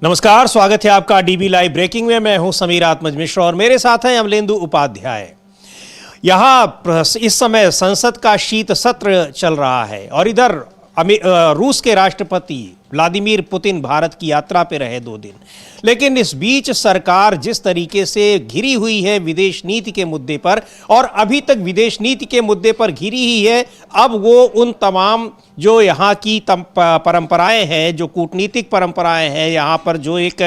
नमस्कार, स्वागत है आपका डीबी लाइव ब्रेकिंग में। मैं हूं समीर आत्मज मिश्रा और मेरे साथ हैं अमलेंदु उपाध्याय। यहाँ इस समय संसद का शीत सत्र चल रहा है और इधर रूस के राष्ट्रपति व्लादिमीर पुतिन भारत की यात्रा पे रहे 2 दिन। लेकिन इस बीच सरकार जिस तरीके से घिरी हुई है विदेश नीति के मुद्दे पर, और अभी तक विदेश नीति के मुद्दे पर घिरी ही है, अब वो उन तमाम जो यहाँ की परंपराएं हैं, जो कूटनीतिक परंपराएं हैं, यहाँ पर जो एक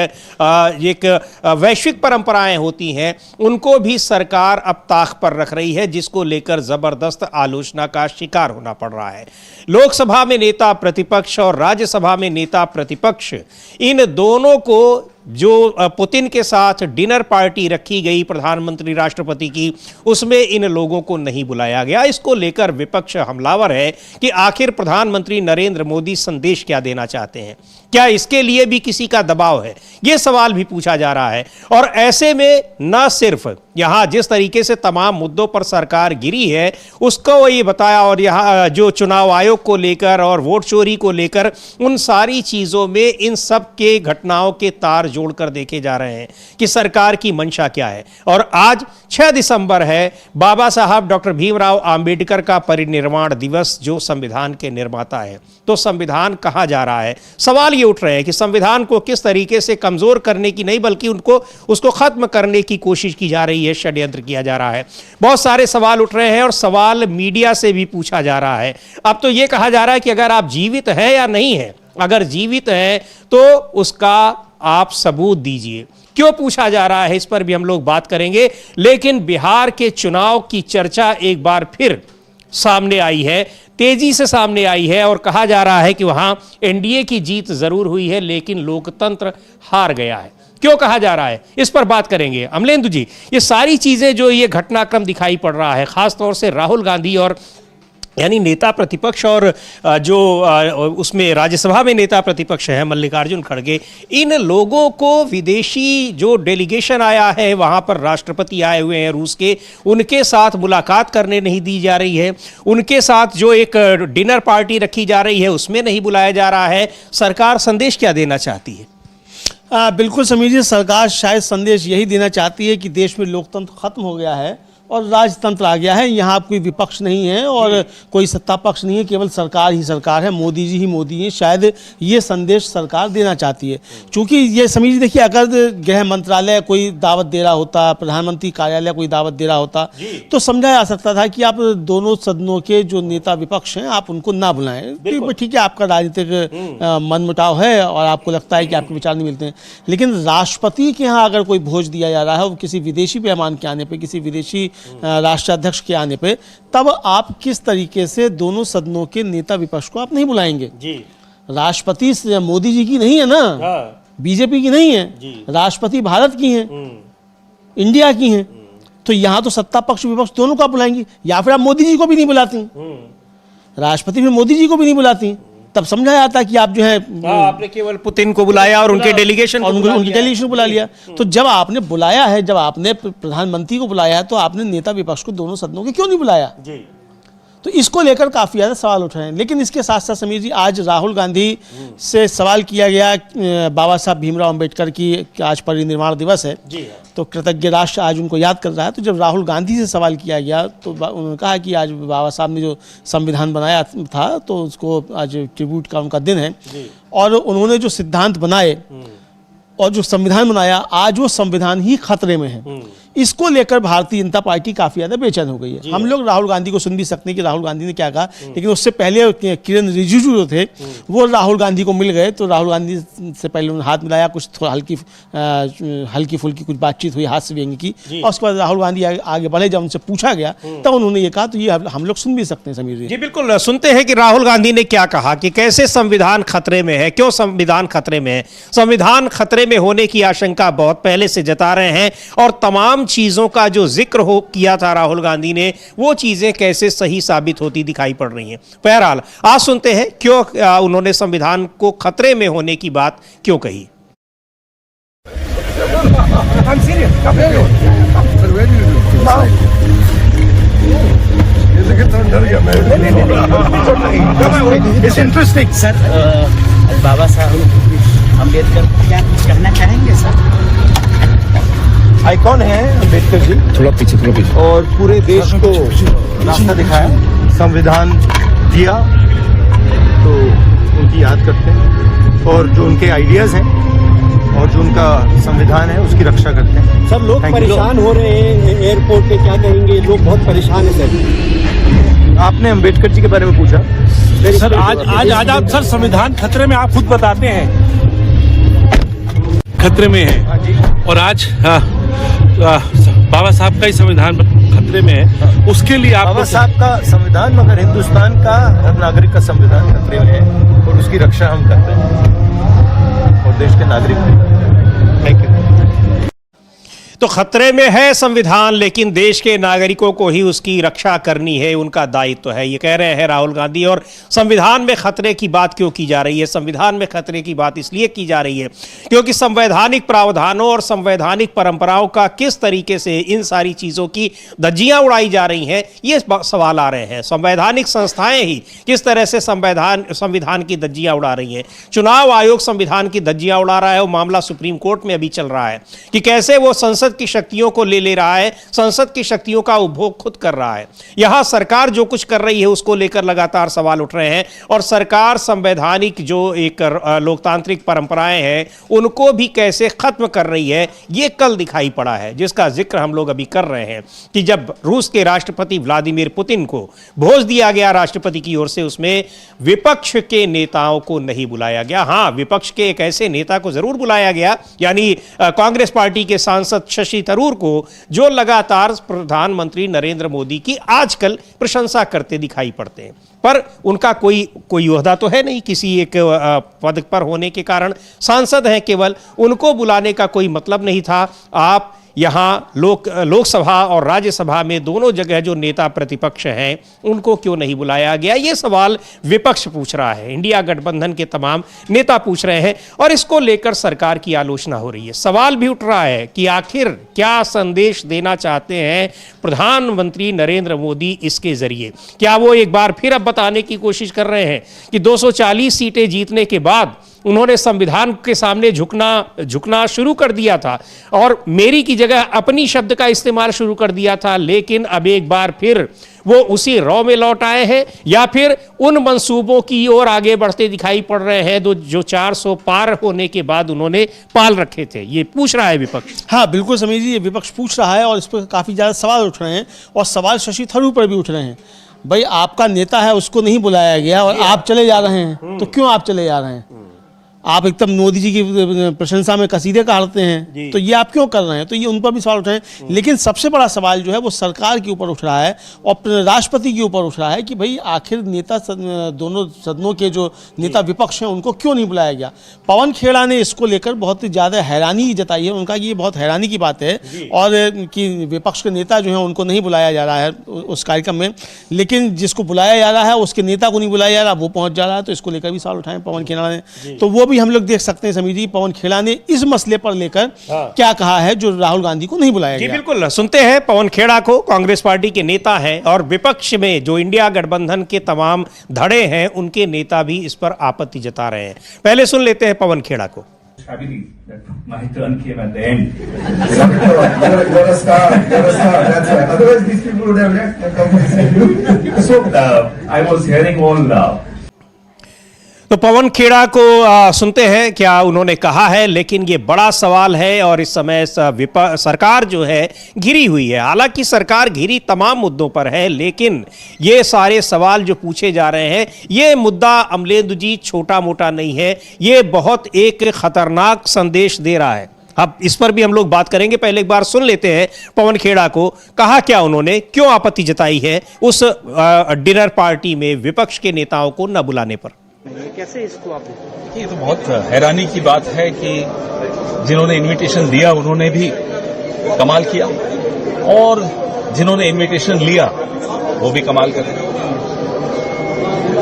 वैश्विक परंपराएं होती हैं, उनको भी सरकार अब ताक पर रख रही है, जिसको लेकर जबरदस्त आलोचना का शिकार होना पड़ रहा है। लोकसभा में नेता प्रतिपक्ष और राज्यसभा में नेता प्रतिपक्ष, इन दोनों को जो पुतिन के साथ डिनर पार्टी रखी गई प्रधानमंत्री राष्ट्रपति की, उसमें इन लोगों को नहीं बुलाया गया। इसको लेकर विपक्ष हमलावर है कि आखिर प्रधानमंत्री नरेंद्र मोदी संदेश क्या देना चाहते हैं, क्या इसके लिए भी किसी का दबाव है, ये सवाल भी पूछा जा रहा है। और ऐसे में न सिर्फ यहाँ जिस तरीके से तमाम मुद्दों पर सरकार गिरी है उसको ये बताया, और यहाँ जो चुनाव आयोग को लेकर और वोट चोरी को लेकर, उन सारी चीज़ों में इन सब के घटनाओं के तार जोड़कर देखे जा रहे हैं कि सरकार की मंशा क्या है। और आज 6 दिसंबर है, बाबा साहब डॉक्टर भीमराव अंबेडकर का परिनिर्वाण दिवस, जो संविधान के निर्माता है। तो संविधान कहाँ जा रहा है? सवाल ये उठ रहे हैं कि संविधान को किस तरीके से कमजोर करने की नहीं, बल्कि उसको खत्म करने की कोशिश की जा रही है, षड्यंत्र किया जा रहा है। बहुत सारे सवाल उठ रहे हैं और सवाल मीडिया से भी पूछा जा रहा है। अब तो ये कहा जा रहा है कि अगर आप जीवित हैं या नहीं हैं, अगर जीवित हैं तो उसका आप सबूत दीजिए। क्यों पूछा जा रहा है, इस पर भी हम लोग बात करेंगे। लेकिन बिहार के चुनाव की चर्चा एक बार फिर सामने आई है, तेजी से सामने आई है, और कहा जा रहा है कि वहां एनडीए की जीत जरूर हुई है लेकिन लोकतंत्र हार गया है। क्यों कहा जा रहा है, इस पर बात करेंगे। अमलेंदु जी, ये सारी चीजें जो ये घटनाक्रम दिखाई पड़ रहा है, खासतौर से राहुल गांधी और यानी नेता प्रतिपक्ष, और जो उसमें राज्यसभा में नेता प्रतिपक्ष है मल्लिकार्जुन खड़गे, इन लोगों को विदेशी जो डेलीगेशन आया है, वहाँ पर राष्ट्रपति आए हुए हैं रूस के, उनके साथ मुलाकात करने नहीं दी जा रही है। उनके साथ जो एक डिनर पार्टी रखी जा रही है उसमें नहीं बुलाया जा रहा है। सरकार संदेश क्या देना चाहती है? बिल्कुल समीर जी, सरकार शायद संदेश यही देना चाहती है कि देश में लोकतंत्र खत्म हो गया है और राजतंत्र आ गया है। यहाँ कोई विपक्ष नहीं है और कोई सत्ता पक्ष नहीं है, केवल सरकार ही सरकार है, मोदी जी ही मोदी हैं। शायद ये संदेश सरकार देना चाहती है। चूँकि ये समीर जी देखिए, अगर गृह मंत्रालय कोई दावत दे रहा होता, प्रधानमंत्री कार्यालय कोई दावत दे रहा होता, तो समझा जा सकता था कि आप दोनों सदनों के जो नेता विपक्ष हैं आप उनको ना बुलाएं। ठीक है, आपका राजनीतिक मनमुटाव है और आपको लगता है कि आपके विचार नहीं मिलते हैं, लेकिन राष्ट्रपति के यहाँ अगर कोई भोज दिया जा रहा है और किसी विदेशी मेहमान के आने पर, किसी विदेशी राष्ट्राध्यक्ष के आने पे, तब आप किस तरीके से दोनों सदनों के नेता विपक्ष को आप नहीं बुलाएंगे जी। राष्ट्रपति मोदी जी की नहीं है ना, बीजेपी की नहीं है, राष्ट्रपति भारत की हैं, इंडिया की हैं। तो यहाँ तो सत्ता पक्ष विपक्ष दोनों को आप बुलाएंगे, या फिर आप मोदी जी को भी नहीं बुलाती, राष्ट्रपति भी मोदी जी को भी नहीं बुलाती, तब समझा जाता कि आप जो है आपने केवल पुतिन को बुलाया और उनके डेलीगेशन को बुला लिया। तो जब आपने बुलाया है, जब आपने प्रधानमंत्री को बुलाया है, तो आपने नेता विपक्ष को दोनों सदनों के क्यों नहीं बुलाया जी? तो इसको लेकर काफ़ी ज़्यादा सवाल उठ रहे हैं। लेकिन इसके साथ साथ समीर जी, आज राहुल गांधी से सवाल किया गया बाबा साहब भीमराव अंबेडकर की, आज परिनिर्वाण दिवस है जी, तो कृतज्ञ राष्ट्र आज उनको याद कर रहा है। तो जब राहुल गांधी से सवाल किया गया तो उन्होंने कहा कि आज बाबा साहब ने जो संविधान बनाया था तो उसको आज ट्रिब्यूट का उनका दिन है, और उन्होंने जो सिद्धांत बनाए और जो संविधान बनाया, आज वो संविधान ही खतरे में है। इसको लेकर भारतीय जनता पार्टी काफी ज्यादा बेचैन हो गई है। हम लोग राहुल गांधी को सुन भी सकते हैं कि राहुल गांधी ने क्या कहा, लेकिन उससे पहले किरण रिजिजू जो थे वो राहुल गांधी को मिल गए, तो राहुल गांधी से पहले उन्होंने हाथ मिलाया, कुछ थोड़ा हल्की फुल्की कुछ बातचीत हुई, हाथ से व्यंग्य की, और उसके बाद राहुल गांधी आगे बढ़े। जब उनसे पूछा गया तब उन्होंने ये कहा, तो ये हम लोग सुन भी सकते हैं समीर जी। बिल्कुल सुनते हैं कि राहुल गांधी ने क्या कहा, कि कैसे संविधान खतरे में है, क्यों संविधान खतरे में है। संविधान खतरे में होने की आशंका बहुत पहले से जता रहे हैं, और तमाम चीजों का जो जिक्र किया था राहुल गांधी ने, वो चीजें कैसे सही साबित होती दिखाई पड़ रही हैं। बहरहाल आज सुनते हैं क्यों उन्होंने संविधान को खतरे में होने की बात क्यों कही। It's interesting, sir. बाबा साहब अम्बेडकर को क्या कुछ कहना चाहेंगे सर? आइकॉन है अम्बेडकर जी, थोड़ा पीछे और पूरे देश को रास्ता दिखाया, संविधान दिया, तो उनकी याद करते हैं और जो उनके आइडियाज़ हैं और जो उनका संविधान है उसकी रक्षा करते हैं। सर लोग परेशान हो रहे हैं एयरपोर्ट पे, क्या कहेंगे? लोग बहुत परेशान हैं सर। आपने अम्बेडकर जी के बारे में पूछा सर, आज आप सर संविधान खतरे में, आप खुद बताते हैं खतरे में है, और आज बाबा साहब का ही संविधान खतरे में है, उसके लिए आप बाबा साहब का संविधान, मगर हिंदुस्तान का हर नागरिक का संविधान खतरे में है और उसकी रक्षा हम करते हैं और देश के नागरिक भी करते हैं। Thank you. तो खतरे में है संविधान, लेकिन देश के नागरिकों को ही उसकी रक्षा करनी है, उनका दायित्व है, ये कह रहे हैं राहुल गांधी। और संविधान में खतरे की बात क्यों की जा रही है? संविधान में खतरे की बात इसलिए की जा रही है क्योंकि संवैधानिक प्रावधानों और संवैधानिक परंपराओं का किस तरीके से इन सारी चीज़ों की धज्जियां उड़ाई जा रही हैं, ये सवाल आ रहे हैं। संवैधानिक संस्थाएं ही किस तरह से संविधान की धज्जियां उड़ा रही हैं। चुनाव आयोग संविधान की धज्जियां उड़ा रहा है, वो मामला सुप्रीम कोर्ट में अभी चल रहा है कि कैसे वो संसद की शक्तियों को ले रहा है, संसद की शक्तियों का उपभोग खुद कर रहा है। यहां सरकार जो कुछ कर रही है उसको लेकर लगातार सवाल उठ रहे हैं, और सरकार संवैधानिक जो एक लोकतांत्रिक परंपराएं हैं उनको भी कैसे खत्म कर रही है, ये कल दिखाई पड़ा है, जिसका जिक्र हम लोग अभी कर रहे हैं कि जब रूस के राष्ट्रपति व्लादिमीर पुतिन को भोज दिया गया राष्ट्रपति की ओर से, उसमें विपक्ष के नेताओं को नहीं बुलाया गया। हां, विपक्ष के एक ऐसे नेता को जरूर बुलाया गया, यानी कांग्रेस पार्टी के सांसद शशि थरूर को, जो लगातार प्रधानमंत्री नरेंद्र मोदी की आजकल प्रशंसा करते दिखाई पड़ते हैं, पर उनका कोई ओहदा तो है नहीं किसी एक पद पर होने के कारण, सांसद हैं केवल, उनको बुलाने का कोई मतलब नहीं था। आप यहाँ लोकसभा और राज्यसभा में दोनों जगह जो नेता प्रतिपक्ष हैं उनको क्यों नहीं बुलाया गया, ये सवाल विपक्ष पूछ रहा है, इंडिया गठबंधन के तमाम नेता पूछ रहे हैं, और इसको लेकर सरकार की आलोचना हो रही है। सवाल भी उठ रहा है कि आखिर क्या संदेश देना चाहते हैं प्रधानमंत्री नरेंद्र मोदी इसके जरिए? क्या वो एक बार फिर अब बताने की कोशिश कर रहे हैं कि 240 सीटें जीतने के बाद उन्होंने संविधान के सामने झुकना शुरू कर दिया था और मेरी की जगह अपनी शब्द का इस्तेमाल शुरू कर दिया था, लेकिन अब एक बार फिर वो उसी रॉ में लौट आए हैं, या फिर उन मंसूबों की ओर आगे बढ़ते दिखाई पड़ रहे हैं जो 400 पार होने के बाद उन्होंने पाल रखे थे? ये पूछ रहा है विपक्ष। हाँ बिल्कुल समीर जी, ये विपक्ष पूछ रहा है और इस पर काफ़ी ज़्यादा सवाल उठ रहे हैं, और सवाल शशि थरूर पर भी उठ रहे हैं। भाई, आपका नेता है, उसको नहीं बुलाया गया और आप चले जा रहे हैं, तो क्यों आप चले जा रहे हैं? आप एकदम मोदी जी की प्रशंसा में कसीदे काटते हैं, तो ये आप क्यों कर रहे हैं? तो ये उन पर भी सवाल उठ रहे हैं। लेकिन सबसे बड़ा सवाल जो है वो सरकार के ऊपर उठ रहा है और राष्ट्रपति के ऊपर उठ रहा है कि भाई आखिर नेता दोनों सदनों के जो नेता विपक्ष हैं उनको क्यों नहीं बुलाया गया। पवन खेड़ा ने इसको लेकर बहुत ही ज़्यादा हैरानी जताई है, उनका ये बहुत हैरानी की बात है, और कि विपक्ष के नेता जो हैं उनको नहीं बुलाया जा रहा है उस कार्यक्रम में, लेकिन जिसको बुलाया जा रहा है उसके नेता को नहीं बुलाया जा रहा, वो पहुँच जा रहा है। तो इसको लेकर भी सवाल उठाए पवन खेड़ा ने, तो वो भी हम लोग देख सकते हैं समीर जी पवन खेड़ा ने इस मसले पर लेकर क्या कहा है जो राहुल गांधी को नहीं बुलाया गया। बिल्कुल सुनते हैं पवन खेड़ा को, कांग्रेस पार्टी के नेता हैं और विपक्ष में जो इंडिया गठबंधन के तमाम धड़े हैं उनके नेता भी इस पर आपत्ति जता रहे हैं। पहले सुन लेते हैं पवन खेड़ा को। My turn came at the end. You're a star. That's why. Otherwise, these people would have left and come to you. So I was hearing all. तो पवन खेड़ा को सुनते हैं क्या उन्होंने कहा है, लेकिन ये बड़ा सवाल है और इस समय सरकार जो है घिरी हुई है। हालांकि सरकार घिरी तमाम मुद्दों पर है, लेकिन ये सारे सवाल जो पूछे जा रहे हैं, ये मुद्दा अमलेंदु जी छोटा मोटा नहीं है, ये बहुत एक खतरनाक संदेश दे रहा है। अब इस पर भी हम लोग बात करेंगे, पहले एक बार सुन लेते हैं पवन खेड़ा को, कहा क्या उन्होंने, क्यों आपत्ति जताई है उस डिनर पार्टी में विपक्ष के नेताओं को न बुलाने पर। कैसे इसको आप ये तो बहुत हैरानी की बात है कि जिन्होंने इनविटेशन दिया उन्होंने भी कमाल किया और जिन्होंने इनविटेशन लिया वो भी कमाल कर रहे।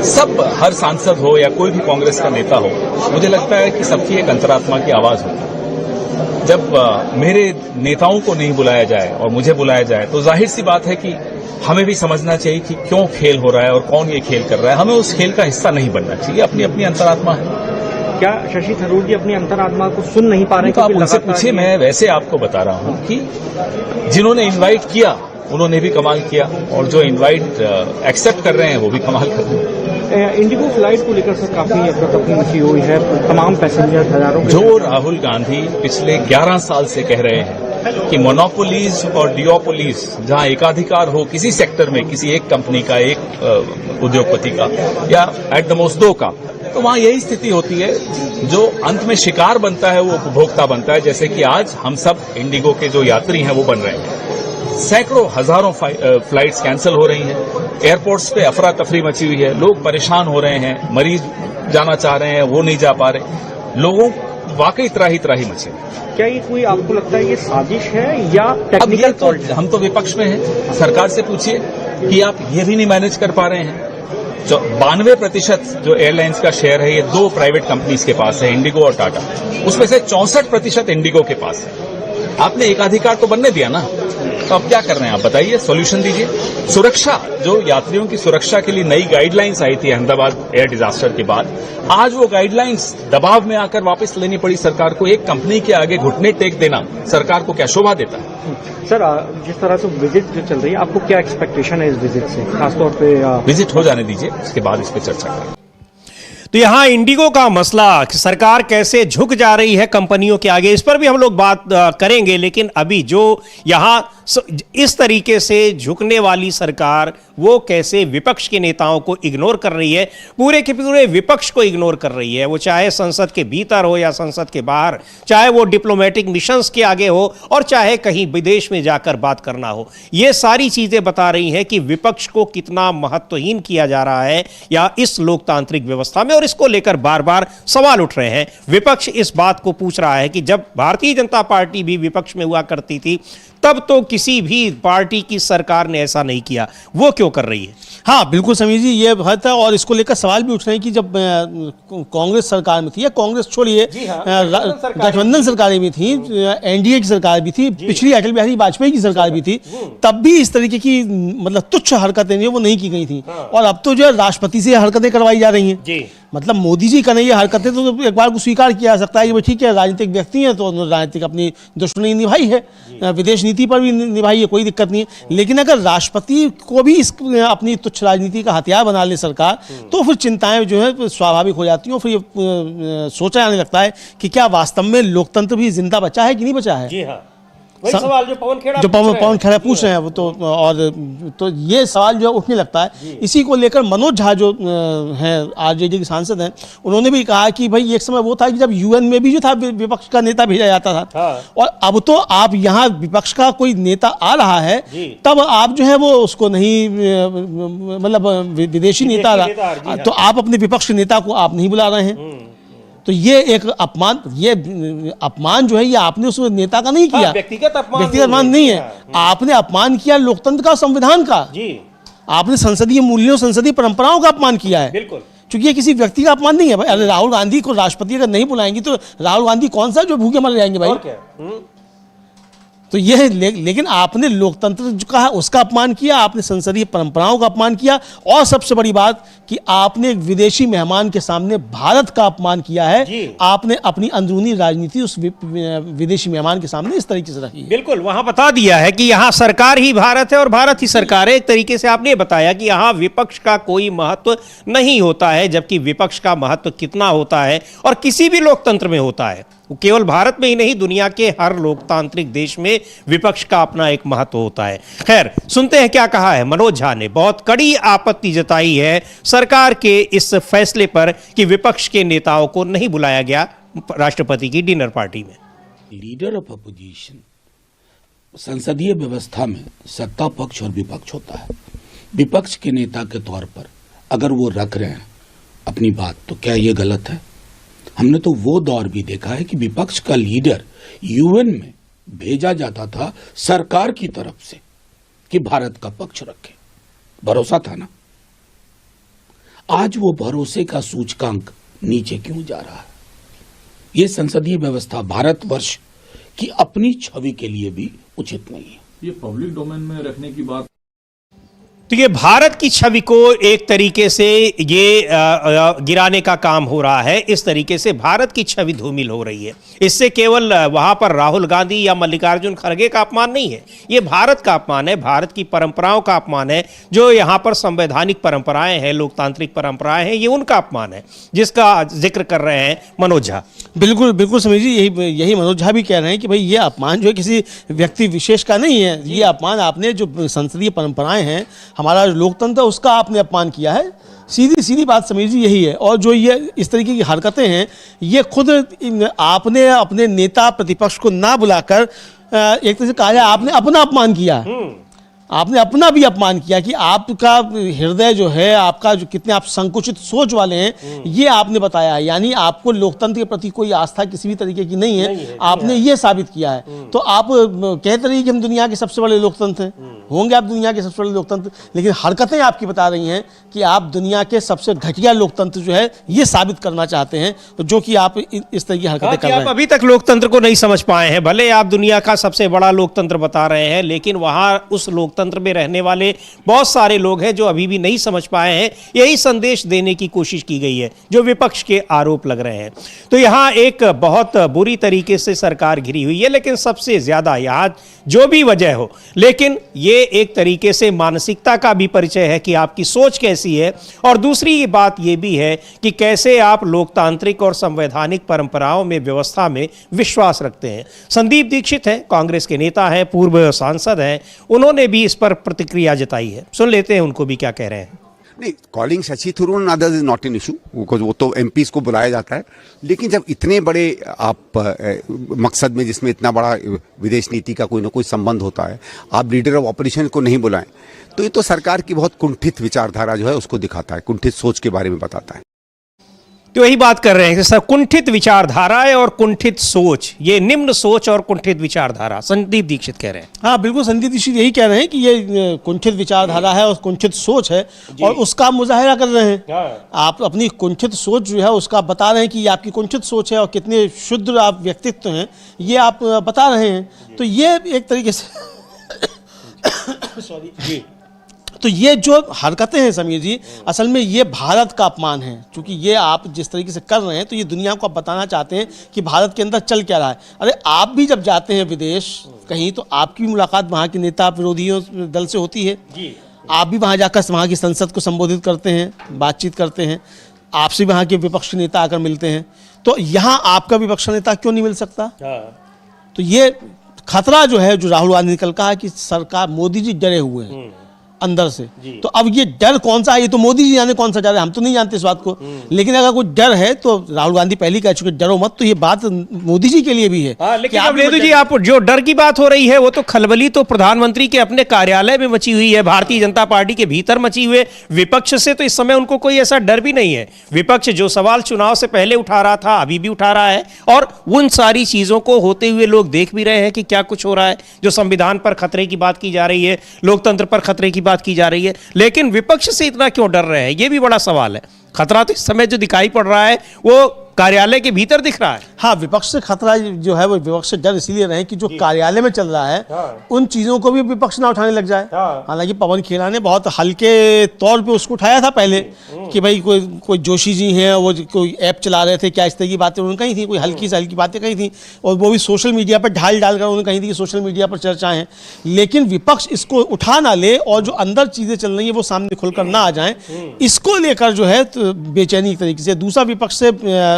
सब, हर सांसद हो या कोई भी कांग्रेस का नेता हो, मुझे लगता है कि सबकी एक अंतरात्मा की आवाज होती है। जब मेरे नेताओं को नहीं बुलाया जाए और मुझे बुलाया जाए तो जाहिर सी बात है कि हमें भी समझना चाहिए कि क्यों खेल हो रहा है और कौन ये खेल कर रहा है। हमें उस खेल का हिस्सा नहीं बनना चाहिए। अपनी अपनी अंतरात्मा है क्या शशि थरूर जी अपनी अंतरात्मा को सुन नहीं पा रहे हैं? तो आप क्योंकि उनसे लगातार पूछिए, ये- मैं वैसे आपको बता रहा हूं कि जिन्होंने इनवाइट किया उन्होंने भी कमाल किया और जो इनवाइट एक्सेप्ट कर रहे हैं वो भी कमाल कर रहे हैं। इंडिगो फ्लाइट को लेकर सर काफी अफरा-तफरी मची हुई है, तमाम पैसेंजर हजारों जो राहुल गांधी पिछले 11 साल से कह रहे हैं कि मोनोपोलीज और डिओपोलीज, जहां एकाधिकार हो किसी सेक्टर में, किसी एक कंपनी का, एक उद्योगपति का या एट द मोस्ट 2 का, तो वहां यही स्थिति होती है। जो अंत में शिकार बनता है वो उपभोक्ता बनता है, जैसे कि आज हम सब इंडिगो के जो यात्री हैं वो बन रहे हैं। सैकड़ों हजारों फ्लाइट्स कैंसिल हो रही हैं, एयरपोर्ट्स पे अफरा तफरी मची हुई है, लोग परेशान हो रहे हैं, मरीज जाना चाह रहे हैं वो नहीं जा पा रहे, लोगों वाकई त्राही मची हुई है। क्या ये कोई आपको लगता है ये साजिश है या अब ये टेक्निकल तो हम तो विपक्ष में हैं, सरकार से पूछिए कि आप ये भी नहीं मैनेज कर पा रहे हैं। 92% जो एयरलाइंस का शेयर है ये 2 प्राइवेट कंपनीज के पास है, इंडिगो और टाटा, उसमें से 64% इंडिगो के पास है। आपने एकाधिकार तो बनने दिया ना, तो अब क्या कर रहे हैं आप बताइए, सॉल्यूशन दीजिए। सुरक्षा, जो यात्रियों की सुरक्षा के लिए नई गाइडलाइंस आई थी अहमदाबाद एयर डिजास्टर के बाद, आज वो गाइडलाइंस दबाव में आकर वापस लेनी पड़ी सरकार को। एक कंपनी के आगे घुटने टेक देना सरकार को क्या शोभा देता है? सर, जिस तरह से विजिट जो चल रही है, आपको क्या एक्सपेक्टेशन है इस विजिट से, खासतौर पे विजिट हो जाने दीजिए, उसके बाद इस पर चर्चा करें। तो यहाँ इंडिगो का मसला कि सरकार कैसे झुक जा रही है कंपनियों के आगे, इस पर भी हम लोग बात करेंगे। लेकिन अभी जो यहाँ इस तरीके से झुकने वाली सरकार, वो कैसे विपक्ष के नेताओं को इग्नोर कर रही है, पूरे के पूरे विपक्ष को इग्नोर कर रही है, वो चाहे संसद के भीतर हो या संसद के बाहर, चाहे वो डिप्लोमेटिक मिशंस के आगे हो और चाहे कहीं विदेश में जाकर बात करना हो। ये सारी चीजें बता रही हैं कि विपक्ष को कितना महत्वहीन किया जा रहा है या इस लोकतांत्रिक व्यवस्था में, और इसको लेकर बार बार सवाल उठ रहे हैं। विपक्ष इस बात को पूछ रहा है कि जब भारतीय जनता पार्टी भी विपक्ष में हुआ करती थी तब तो किसी भी पार्टी की सरकार ने ऐसा नहीं किया, वो क्यों कर रही है? हाँ बिल्कुल समीर जी, ये बात है। और इसको लेकर सवाल भी उठ रहे हैं कि जब कांग्रेस सरकार में थी, या कांग्रेस छोड़िए गठबंधन सरकारें भी थी, एनडीए की सरकार भी थी, पिछली अटल बिहारी वाजपेयी की सरकार भी थी, तब भी इस तरीके की मतलब तुच्छ हरकतें जो वो नहीं की गई थी। और अब तो जो है राष्ट्रपति से हरकतें करवाई जा रही हैं। मतलब मोदी जी का नहीं, ये हरकतें तो एक बार को स्वीकार किया जा सकता है कि ठीक है, राजनीतिक व्यक्ति हैं तो राजनीतिक अपनी दुश्मनी निभाई है, विदेश नीति पर भी निभाई है, कोई दिक्कत नहीं है। लेकिन अगर राष्ट्रपति को भी इस अपनी तुच्छ राजनीति का हथियार बना ले सरकार, तो फिर चिंताएं जो है स्वाभाविक हो जाती हैं। फिर ये सोचा जाने लगता है कि क्या वास्तव में लोकतंत्र भी जिंदा बचा है कि नहीं बचा है। जी हाँ, वही सवाल जो पवन खेड़ा पूछ रहे हैं वो तो, और तो ये सवाल जो उठने लगता है। इसी को लेकर मनोज झा जो हैं आरजेडी के सांसद हैं, उन्होंने भी कहा कि भाई एक समय वो था कि जब यूएन में भी जो था विपक्ष का नेता भेजा जाता था। हाँ। और अब तो आप यहाँ विपक्ष का कोई नेता आ रहा है तब आप जो है वो उसको नहीं, मतलब विदेशी नेता तो आप अपने विपक्ष के नेता को आप नहीं बुला रहे हैं। तो ये एक अपमान, ये अपमान जो है ये आपने उस नेता का नहीं किया, व्यक्तिगत अपमान नहीं है, आपने अपमान किया लोकतंत्र का, संविधान का। आपने संसदीय मूल्यों, संसदीय परंपराओं का अपमान किया है। बिल्कुल, क्योंकि ये किसी व्यक्ति का अपमान नहीं है भाई। अरे राहुल गांधी को राष्ट्रपति अगर नहीं बुलाएंगे तो राहुल गांधी कौन सा जो भूखे मर जाएंगे भाई। तो यह लेकिन आपने लोकतंत्र जो कहा उसका अपमान किया, आपने संसदीय परंपराओं का अपमान किया, और सबसे बड़ी बात कि आपने एक विदेशी मेहमान के सामने भारत का अपमान किया है। आपने अपनी अंदरूनी राजनीति उस विदेशी मेहमान के सामने इस तरीके से रखी है। बिल्कुल, वहां बता दिया है कि यहाँ सरकार ही भारत है और भारत ही सरकार है। एक तरीके से आपने बताया कि यहाँ विपक्ष का कोई महत्व नहीं होता है, जबकि विपक्ष का महत्व कितना होता है और किसी भी लोकतंत्र में होता है। केवल भारत में ही नहीं, दुनिया के हर लोकतांत्रिक देश में विपक्ष का अपना एक महत्व होता है। खैर, सुनते हैं क्या कहा है मनोज झा ने। बहुत कड़ी आपत्ति जताई है सरकार के इस फैसले पर कि विपक्ष के नेताओं को नहीं बुलाया गया राष्ट्रपति की डिनर पार्टी में। लीडर ऑफ अपोजिशन, संसदीय व्यवस्था में सत्ता पक्ष और विपक्ष होता है। विपक्ष के नेता के तौर पर अगर वो रख रहे हैं अपनी बात, तो क्या ये गलत है? हमने तो वो दौर भी देखा है कि विपक्ष का लीडर यूएन में भेजा जाता था सरकार की तरफ से कि भारत का पक्ष रखे। भरोसा था ना। आज वो भरोसे का सूचकांक नीचे क्यों जा रहा है? ये संसदीय व्यवस्था भारतवर्ष की अपनी छवि के लिए भी उचित नहीं है। ये पब्लिक डोमेन में रखने की बात। तो ये भारत की छवि को एक तरीके से ये गिराने का काम हो रहा है। इस तरीके से भारत की छवि धूमिल हो रही है। इससे केवल वहां पर राहुल गांधी या मल्लिकार्जुन खड़गे का अपमान नहीं है, ये भारत का अपमान है, भारत की परंपराओं का अपमान है। जो यहाँ पर संवैधानिक परंपराएं हैं, लोकतांत्रिक परंपराएं हैं, ये उनका अपमान है, जिसका जिक्र कर रहे हैं मनोज झा। बिल्कुल बिल्कुल समझिए, यही मनोज झा भी कह रहे हैं कि भाई ये अपमान जो है किसी व्यक्ति विशेष का नहीं है, ये अपमान आपने जो संसदीय परंपराएं हैं, हमारा लोकतंत्र, उसका आपने अपमान किया है। सीधी सीधी बात समझिए यही है। और जो ये इस तरीके की हरकतें हैं, ये खुद आपने अपने नेता प्रतिपक्ष को ना बुलाकर एक तरह से कहा जाए आपने अपना अपमान किया, आपने अपना भी अपमान किया कि आपका हृदय जो है, आपका जो कितने आप संकुचित सोच वाले हैं, ये आपने बताया है। यानी आपको लोकतंत्र के प्रति कोई आस्था किसी भी तरीके की नहीं है, आपने ये साबित किया है। तो आप कहते रहिए कि हम दुनिया के सबसे बड़े लोकतंत्र हैं, होंगे आप दुनिया के सबसे बड़े लोकतंत्र, लेकिन हरकतें आपकी बता रही हैं कि आप दुनिया के सबसे घटिया लोकतंत्र जो है ये साबित करना चाहते हैं, जो कि आप इस तरह की हरकतें कर रहे हैं। आप अभी तक लोकतंत्र को नहीं समझ पाए हैं। भले आप दुनिया का सबसे बड़ा लोकतंत्र बता रहे हैं, लेकिन वहां उस लोकतंत्र में रहने वाले बहुत सारे लोग हैं जो अभी भी नहीं समझ पाए हैं। यही संदेश देने की कोशिश की गई है जो विपक्ष के आरोप लग रहे हैं। तो यहां एक बहुत बुरी तरीके से सरकार घिरी हुई है, लेकिन सबसे ज्यादा यहां जो भी वजह हो, लेकिन ये एक तरीके से मानसिकता का भी परिचय है कि आपकी सोच कैसी है। और दूसरी बात यह भी है कि कैसे आप लोकतांत्रिक और संवैधानिक परंपराओं में, व्यवस्था में विश्वास रखते हैं। संदीप दीक्षित हैं, कांग्रेस के नेता हैं, पूर्व सांसद हैं, उन्होंने भी इस पर प्रतिक्रिया जताई है। सुन लेते हैं उनको भी क्या कह रहे हैं। नहीं, calling Shashi Tharoor and others is not an issue, वो तो एमपीज को बुलाया जाता है। लेकिन जब इतने बड़े आप मकसद में, जिसमें इतना बड़ा विदेश नीति का कोई ना कोई संबंध होता है, आप लीडर ऑफ ऑपरेशन को नहीं बुलाएं, तो ये तो सरकार की बहुत कुंठित विचारधारा जो है उसको दिखाता है, कुंठित सोच के बारे में बताता है। तो वही बात कर रहे हैं कि सर कुंठित विचारधाराएं और कुंठित सोच, ये निम्न सोच और कुंठित विचारधारा, संदीप दीक्षित कह रहे हैं। हाँ बिल्कुल, संदीप दीक्षित यही कह रहे हैं कि ये कुंठित विचारधारा है और कुंठित सोच है, और उसका मुजाहिरा कर रहे हैं। आप अपनी कुंठित सोच जो है उसका बता रहे हैं कि ये आपकी कुंठित सोच है और कितने शुद्ध आप व्यक्तित्व हैं, ये आप बता रहे हैं। तो ये एक तरीके से सॉरी जी, तो ये जो हरकतें हैं समीर जी, असल में ये भारत का अपमान है। क्योंकि ये आप जिस तरीके से कर रहे हैं, तो ये दुनिया को आप बताना चाहते हैं कि भारत के अंदर चल क्या रहा है। अरे आप भी जब जाते हैं विदेश कहीं, तो आपकी मुलाकात वहाँ के नेता विरोधियों दल से होती है जी। आप भी वहाँ जाकर वहाँ की संसद को संबोधित करते हैं, बातचीत करते हैं, आपसे वहाँ के विपक्षी नेता आकर मिलते हैं। तो यहाँ आपका विपक्षी नेता क्यों नहीं मिल सकता? तो ये खतरा जो है, जो राहुल गांधी ने कल कहा कि सरकार, मोदी जी डरे हुए हैं अंदर से। तो अब ये डर कौन सा है, ये तो मोदी जी जाने कौन सा डर है, हम तो नहीं जानते इस बात को। लेकिन अगर कोई डर है तो राहुल गांधी पहले कह चुके डरो मत, तो ये बात मोदी जी के लिए भी है। लेकिन अब लेदू जी, आप जो डर की बात हो रही है, वो तो खलबली तो प्रधानमंत्री के अपने कार्यालय में मची हुई है, भारतीय जनता पार्टी के भीतर मची हुई है। विपक्ष से तो इस समय उनको कोई ऐसा डर भी नहीं है। विपक्ष जो सवाल चुनाव से पहले उठा रहा था, अभी भी उठा रहा है, और उन सारी चीजों को होते हुए लोग देख भी रहे हैं कि क्या कुछ हो रहा है। जो संविधान पर खतरे की बात की जा रही है, लोकतंत्र पर खतरे की बात की जा रही है, लेकिन विपक्ष से इतना क्यों डर रहे हैं, यह भी बड़ा सवाल है। खतरा तो इस समय जो दिखाई पड़ रहा है वो कार्यालय के भीतर दिख रहा है। हाँ, विपक्ष से खतरा जो है वो विपक्ष से डर इसीलिए रहे कि जो कार्यालय में चल रहा है उन चीजों को भी विपक्ष ना उठाने लग जाए। हालांकि पवन खेड़ा ने बहुत हल्के तौर पे उसको उठाया था पहले कि भाई कोई जोशी जी हैं, वो कोई ऐप चला रहे थे, क्या इस तरह की बातें उन्होंने कही थी, कोई हल्की से हल्की बातें कही थी, और वो भी सोशल मीडिया पर ढाल डालकर उन्होंने कही थी कि सोशल मीडिया पर चर्चाएं हैं। लेकिन विपक्ष इसको उठा ना ले और जो अंदर चीजें चल रही है वो सामने खुलकर ना आ जाए, इसको लेकर जो है बेचैनी एक तरीके से। दूसरा विपक्ष से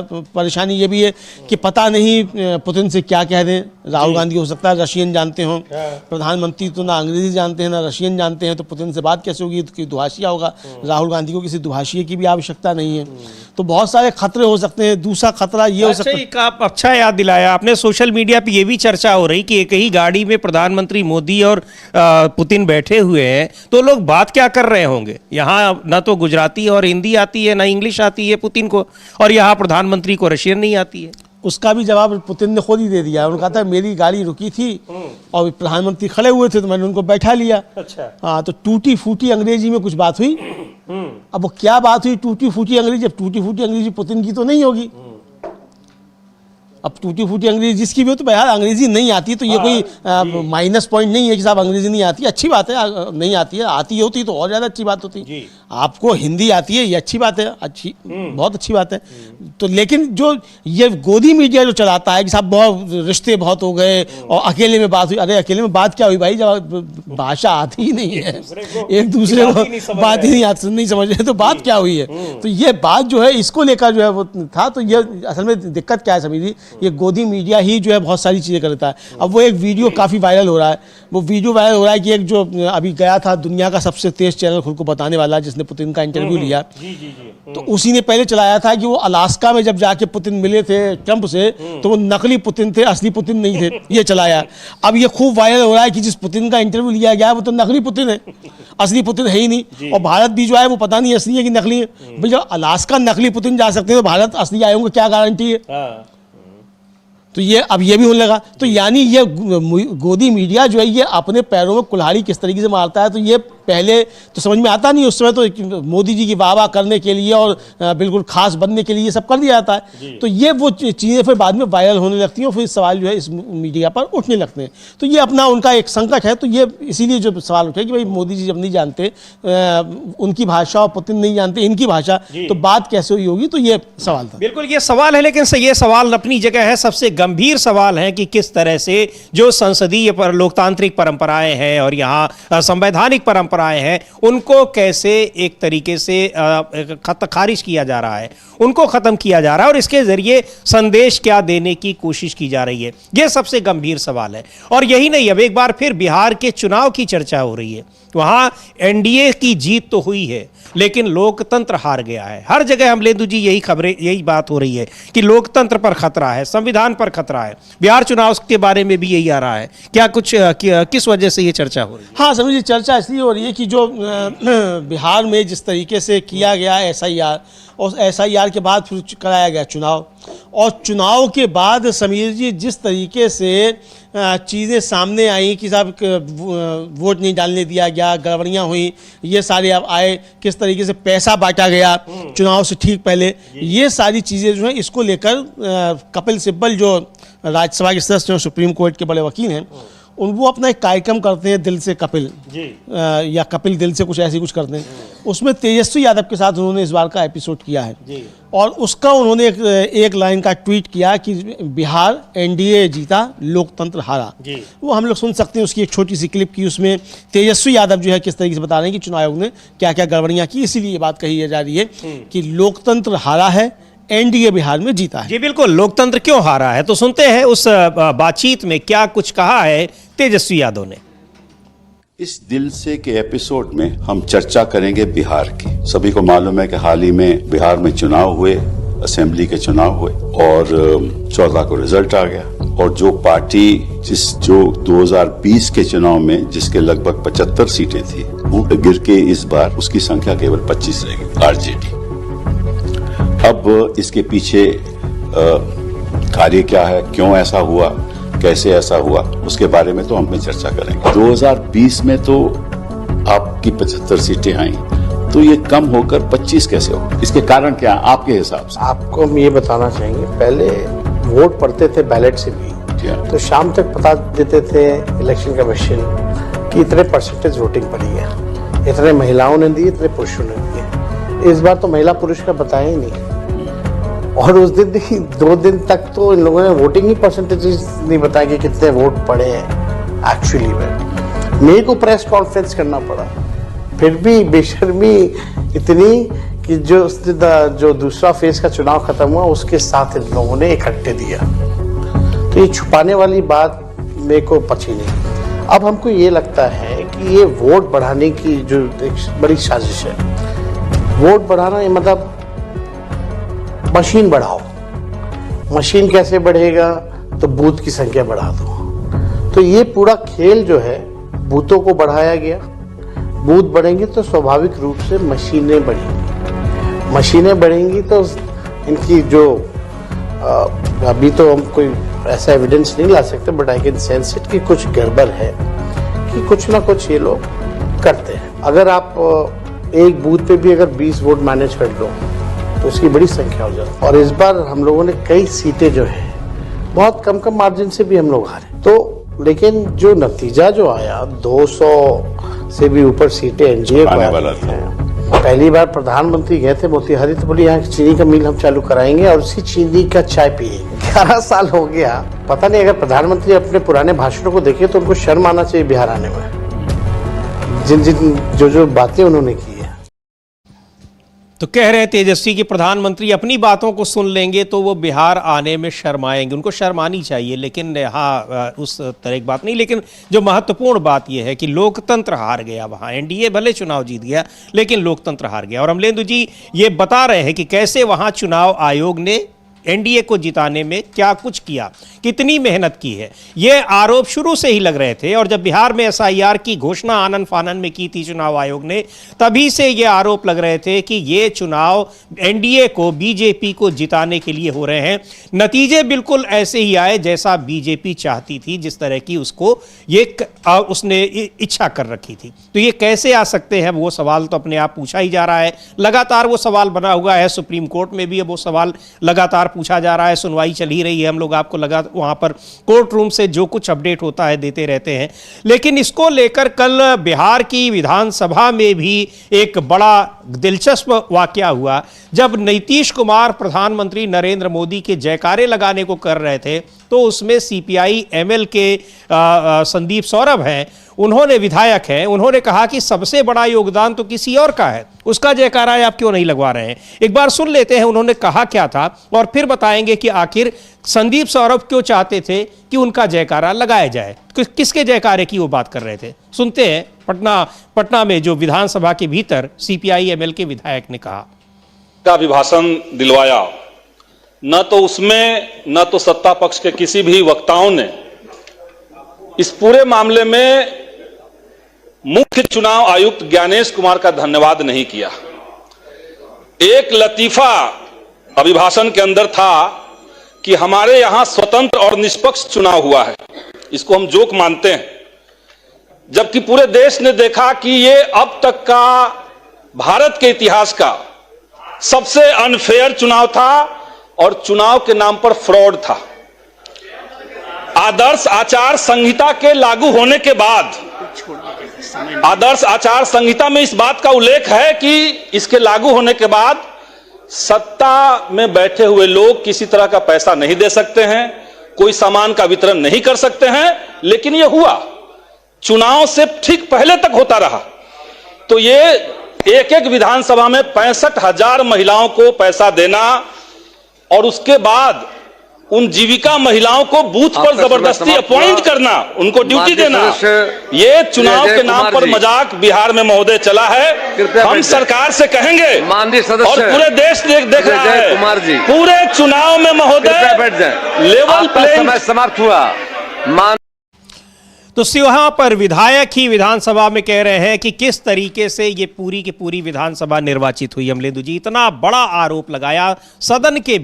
परेशानी ये भी है कि पता नहीं पुतिन से क्या कह दें। राहुल गांधी हो सकता है रशियन जानते हो, प्रधानमंत्री तो ना अंग्रेजी जानते हैं ना रशियन जानते हैं, तो पुतिन से बात कैसे होगी, तो दुभाषिया होगा। राहुल गांधी को किसी दुभाषिए की भी आवश्यकता नहीं है। तो बहुत सारे खतरे हो सकते हैं। दूसरा खतरा ये हो सकता है, अच्छा याद दिलाया आपने, सोशल मीडिया पे ये भी चर्चा हो रही कि एक ही गाड़ी में प्रधानमंत्री मोदी और पुतिन बैठे हुए हैं, तो लोग बात क्या कर रहे होंगे। यहाँ ना तो गुजराती और हिंदी आती है, ना इंग्लिश आती है पुतिन को, और यहाँ प्रधानमंत्री को रशियन नहीं आती है। उसका भी जवाब पुतिन ने खुद ही दे दिया। उन्होंने कहा था मेरी गाड़ी रुकी थी और प्रधानमंत्री खड़े हुए थे तो मैंने उनको बैठा लिया। अच्छा। हाँ, तो टूटी फूटी अंग्रेजी में कुछ बात हुई। अब वो क्या बात हुई टूटी फूटी अंग्रेजी? अब टूटी फूटी अंग्रेजी पुतिन की तो नहीं होगी। अब टूटी फूटी अंग्रेजी जिसकी भी हो, तो बहरहाल अंग्रेजी नहीं आती तो ये कोई माइनस पॉइंट नहीं है कि साहब अंग्रेजी नहीं आती, अच्छी बात है, नहीं आती है, आती होती तो और ज़्यादा अच्छी बात होती। आपको हिंदी आती है, ये अच्छी बात है, अच्छी बहुत अच्छी बात है। तो लेकिन जो ये गोदी मीडिया जो चलाता है कि साहब बहुत रिश्ते बहुत हो गए और अकेले में बात हुई, अरे अकेले में बात क्या हुई भाई, जब भाषा आती ही नहीं है, एक दूसरे को बात ही नहीं समझ रहे, तो बात क्या हुई है। तो ये बात जो है इसको लेकर जो है वो था। तो ये असल में दिक्कत क्या है समझिए, ये गोदी मीडिया ही जो है बहुत सारी चीज़ें करता है। अब वो एक वीडियो काफ़ी वायरल हो रहा है, वो वीडियो वायरल हो रहा है कि एक जो अभी गया था दुनिया का सबसे तेज चैनल खुद को बताने वाला, जिसने पुतिन का इंटरव्यू लिया, तो उसी ने पहले चलाया था कि वो अलास्का में जब जाके पुतिन मिले थे ट्रंप से, तो वो नकली पुतिन थे, असली पुतिन नहीं थे, ये चलाया। अब ये खूब वायरल हो रहा है कि जिस पुतिन का इंटरव्यू लिया गया वो तो नकली पुतिन है, असली पुतिन है ही नहीं। और भारत भी जो है वो पता नहीं असली है कि नकली है। भाई जब अलास्का नकली पुतिन जा सकते हैं तो भारत असली आए होंगे, क्या गारंटी है। तो ये अब ये भी होने लगा। तो यानी ये गोदी मीडिया जो है ये अपने पैरों में कुल्हाड़ी किस तरीके से मारता है। तो ये पहले तो समझ में आता नहीं, उस समय तो मोदी जी की वाह करने के लिए और बिल्कुल खास बनने के लिए सब कर दिया जाता है। तो ये वो चीज़ें फिर बाद में वायरल होने लगती हैं और फिर सवाल जो है इस मीडिया पर उठने लगते हैं। तो ये अपना उनका एक संकट है। तो ये इसीलिए जो सवाल उठे कि भाई मोदी जी जब नहीं जानते उनकी भाषा और पुतिन नहीं जानते इनकी भाषा, तो बात कैसे हुई होगी। तो ये सवाल था। बिल्कुल ये सवाल है, लेकिन ये सवाल अपनी जगह है। सबसे गंभीर सवाल है कि किस तरह से जो संसदीय पर लोकतांत्रिक परंपराएं हैं और यहाँ संवैधानिक परंपराएं हैं, उनको कैसे एक तरीके से खारिज किया जा रहा है, उनको खत्म किया जा रहा है और इसके जरिए संदेश क्या देने की कोशिश की जा रही है। यह सबसे गंभीर सवाल है। और यही नहीं, अब एक बार फिर बिहार के चुनाव की चर्चा हो रही है। वहां एनडीए की जीत तो हुई है, लेकिन लोकतंत्र हार गया है। हर जगह अमलेंदु जी यही खबरें, यही बात हो रही है कि लोकतंत्र पर खतरा है, संविधान पर खतरा है। बिहार चुनाव के बारे में भी यही आ रहा है। क्या कुछ किस वजह से ये चर्चा हो रही है? हाँ समझिए, चर्चा इसलिए हो रही है कि जो बिहार में जिस तरीके से किया गया SIR और SIR के बाद फिर कराया गया चुनाव, और चुनाव के बाद समीर जी जिस तरीके से चीज़ें सामने आई कि साहब वोट नहीं डालने दिया गया, गड़बड़ियाँ हुई, ये सारे अब आए, किस तरीके से पैसा बांटा गया चुनाव से ठीक पहले, ये सारी चीज़ें जो हैं इसको लेकर कपिल सिब्बल जो राज्यसभा के सदस्य हैं, सुप्रीम कोर्ट के बड़े वकील हैं, वो अपना एक कार्यक्रम करते हैं दिल से कपिल या कपिल दिल से कुछ ऐसी कुछ करते हैं। उसमें तेजस्वी यादव के साथ उन्होंने इस बार का एपिसोड किया है और उसका उन्होंने एक लाइन का ट्वीट किया कि बिहार एनडीए जीता, लोकतंत्र हारा। वो हम लोग सुन सकते हैं उसकी एक छोटी सी क्लिप की। उसमें तेजस्वी यादव जो है किस तरीके से बता रहे हैं कि चुनाव आयोग ने क्या क्या गड़बड़ियाँ की। इसीलिए ये बात कही जा रही है कि लोकतंत्र हारा है, एनडीए बिहार में जीता है। जी बिल्कुल, लोकतंत्र क्यों हारा है, तो सुनते हैं उस बातचीत में क्या कुछ कहा है तेजस्वी यादव ने। इस दिल से के एपिसोड में हम चर्चा करेंगे बिहार की। सभी को मालूम है कि हाल ही में बिहार में चुनाव हुए, असेंबली के चुनाव हुए और 14 को रिजल्ट आ गया। और जो पार्टी जो 2020 के चुनाव में जिसके लगभग 75 सीटें थी, वो गिर के इस बार उसकी संख्या केवल 25 रह गई, आरजेडी। अब इसके पीछे कार्य क्या है, क्यों ऐसा हुआ, कैसे ऐसा हुआ, उसके बारे में तो हम चर्चा करेंगे। 2020 में तो आपकी 75 सीटें आई, तो ये कम होकर 25 कैसे हो, इसके कारण क्या है आपके हिसाब से? आपको हम ये बताना चाहेंगे, पहले वोट पड़ते थे बैलेट से भी, तो शाम तक बता देते थे इलेक्शन कमीशन कि इतने परसेंटेज वोटिंग पड़ी है, इतने महिलाओं ने दी, इतने पुरुषों ने दिए। इस बार तो महिला पुरुष का बताया ही नहीं। और उस दिन 2 दिन तक तो इन लोगों ने वोटिंग ही परसेंटेजेस नहीं बताया कि कितने वोट पड़े हैं एक्चुअली में। मेरे को प्रेस कॉन्फ्रेंस करना पड़ा, फिर भी बेशर्मी इतनी कि जो दूसरा फेज का चुनाव खत्म हुआ उसके साथ इन लोगों ने इकट्ठे दिया। तो ये छुपाने वाली बात मेरे को पची नहीं। अब हमको ये लगता है कि ये वोट बढ़ाने की जो एक बड़ी साजिश है, वोट बढ़ाना ये मतलब मशीन बढ़ाओ। मशीन कैसे बढ़ेगा, तो बूथ की संख्या बढ़ा दो। तो ये पूरा खेल जो है, बूथों को बढ़ाया गया, बूथ बढ़ेंगे तो स्वाभाविक रूप से मशीनें बढ़ेंगी, मशीनें बढ़ेंगी तो इनकी जो अभी तो हम कोई ऐसा एविडेंस नहीं ला सकते, but I can sense it कि कुछ गड़बड़ है, कि कुछ ना कुछ ये लोग करते हैं। अगर आप एक बूथ पे भी अगर 20 वोट मैनेज कर लो तो उसकी बड़ी संख्या हो जाती है। और इस बार हम लोगों ने कई सीटें जो है बहुत कम कम मार्जिन से भी हम लोग हारे। तो लेकिन जो नतीजा जो आया 200 से भी ऊपर सीटें एनडीए को आने वाला था। पहली बार प्रधानमंत्री गए थे मोतिहारी तो बोले यहाँ चीनी का मिल हम चालू कराएंगे और उसी चीनी का चाय पिएंगे। 11 साल हो गया, पता नहीं अगर प्रधानमंत्री अपने पुराने भाषणों को देखे तो उनको शर्म आना चाहिए बिहार आने में, जिन जिन जो बातें उन्होंने की। तो कह रहे तेजस्वी कि प्रधानमंत्री अपनी बातों को सुन लेंगे तो वो बिहार आने में शर्माएंगे, उनको शर्मानी चाहिए। लेकिन हाँ, उस तरह की बात नहीं। लेकिन जो महत्वपूर्ण बात यह है कि लोकतंत्र हार गया वहाँ। एनडीए भले चुनाव जीत गया लेकिन लोकतंत्र हार गया। और अमलेंदु जी ये बता रहे हैं कि कैसे वहाँ चुनाव आयोग ने एनडीए को जिताने में क्या कुछ किया, कितनी मेहनत की है। ये आरोप शुरू से ही लग रहे थे और जब बिहार में एसआईआर की घोषणा आनन फानन में की थी चुनाव आयोग ने, तभी से ये आरोप लग रहे थे कि ये चुनाव एनडीए को, बीजेपी को जिताने के लिए हो रहे हैं। नतीजे बिल्कुल ऐसे ही आए जैसा बीजेपी चाहती थी, जिस तरह की उसको उसने इच्छा कर रखी थी। तो ये कैसे आ सकते हैं, वो सवाल तो अपने आप पूछा ही जा रहा है। लगातार वो सवाल बना हुआ है, सुप्रीम कोर्ट में भी अब वो सवाल लगातार पूछा जा रहा है। सुनवाई चल ही रही है, हम लोग आपको वहां पर कोर्ट रूम से जो कुछ अपडेट होता है देते रहते हैं। लेकिन इसको लेकर कल बिहार की विधानसभा में भी एक बड़ा दिलचस्प वाकया हुआ जब नीतीश कुमार प्रधानमंत्री नरेंद्र मोदी के जयकारे लगाने को कर रहे थे। तो उसमें सीपीआई एमएल के संदीप सौरभ हैं, उन्होंने विधायक हैं, उन्होंने कहा कि सबसे बड़ा योगदान तो किसी और का है, उसका जयकारा आप क्यों नहीं लगवा रहे हैं। एक बार सुन लेते हैं उन्होंने कहा क्या था और फिर बताएंगे कि आखिर संदीप सौरभ क्यों चाहते थे कि उनका जयकारा लगाया जाए, किसके जयकारे की वो बात कर रहे थे। सुनते हैं पटना में जो विधानसभा के भीतर सीपीआई एमएल के विधायक ने कहा। का अभिभाषण दिलवाया, न तो उसमें न तो सत्ता पक्ष के किसी भी वक्ताओं ने इस पूरे मामले में मुख्य चुनाव आयुक्त ज्ञानेश कुमार का धन्यवाद नहीं किया। एक लतीफा अभिभाषण के अंदर था कि हमारे यहां स्वतंत्र और निष्पक्ष चुनाव हुआ है, इसको हम जोक मानते हैं, जबकि पूरे देश ने देखा कि ये अब तक का भारत के इतिहास का सबसे अनफेयर चुनाव था और चुनाव के नाम पर फ्रॉड था। आदर्श आचार संहिता के लागू होने के बाद, आदर्श आचार संहिता में इस बात का उल्लेख है कि इसके लागू होने के बाद सत्ता में बैठे हुए लोग किसी तरह का पैसा नहीं दे सकते हैं, कोई सामान का वितरण नहीं कर सकते हैं। लेकिन यह हुआ, चुनाव से ठीक पहले तक होता रहा। तो ये एक एक विधानसभा में 65,000 महिलाओं को पैसा देना और उसके बाद उन जीविका महिलाओं को बूथ पर जबरदस्ती अपॉइंट करना, उनको ड्यूटी देना, ये चुनाव के नाम पर मजाक बिहार में महोदय चला है। हम सरकार से कहेंगे और पूरे देश देख रहा है, पूरे चुनाव में महोदय लेवल प्लेइंग समाप्त हुआ। तो वहां पर विधायक ही विधानसभा में कह रहे हैं कि किस तरीके से ये पूरी की पूरी विधानसभा निर्वाचित हुई। अमलेंदु जी, इतना बड़ा आरोप लगाया सदन के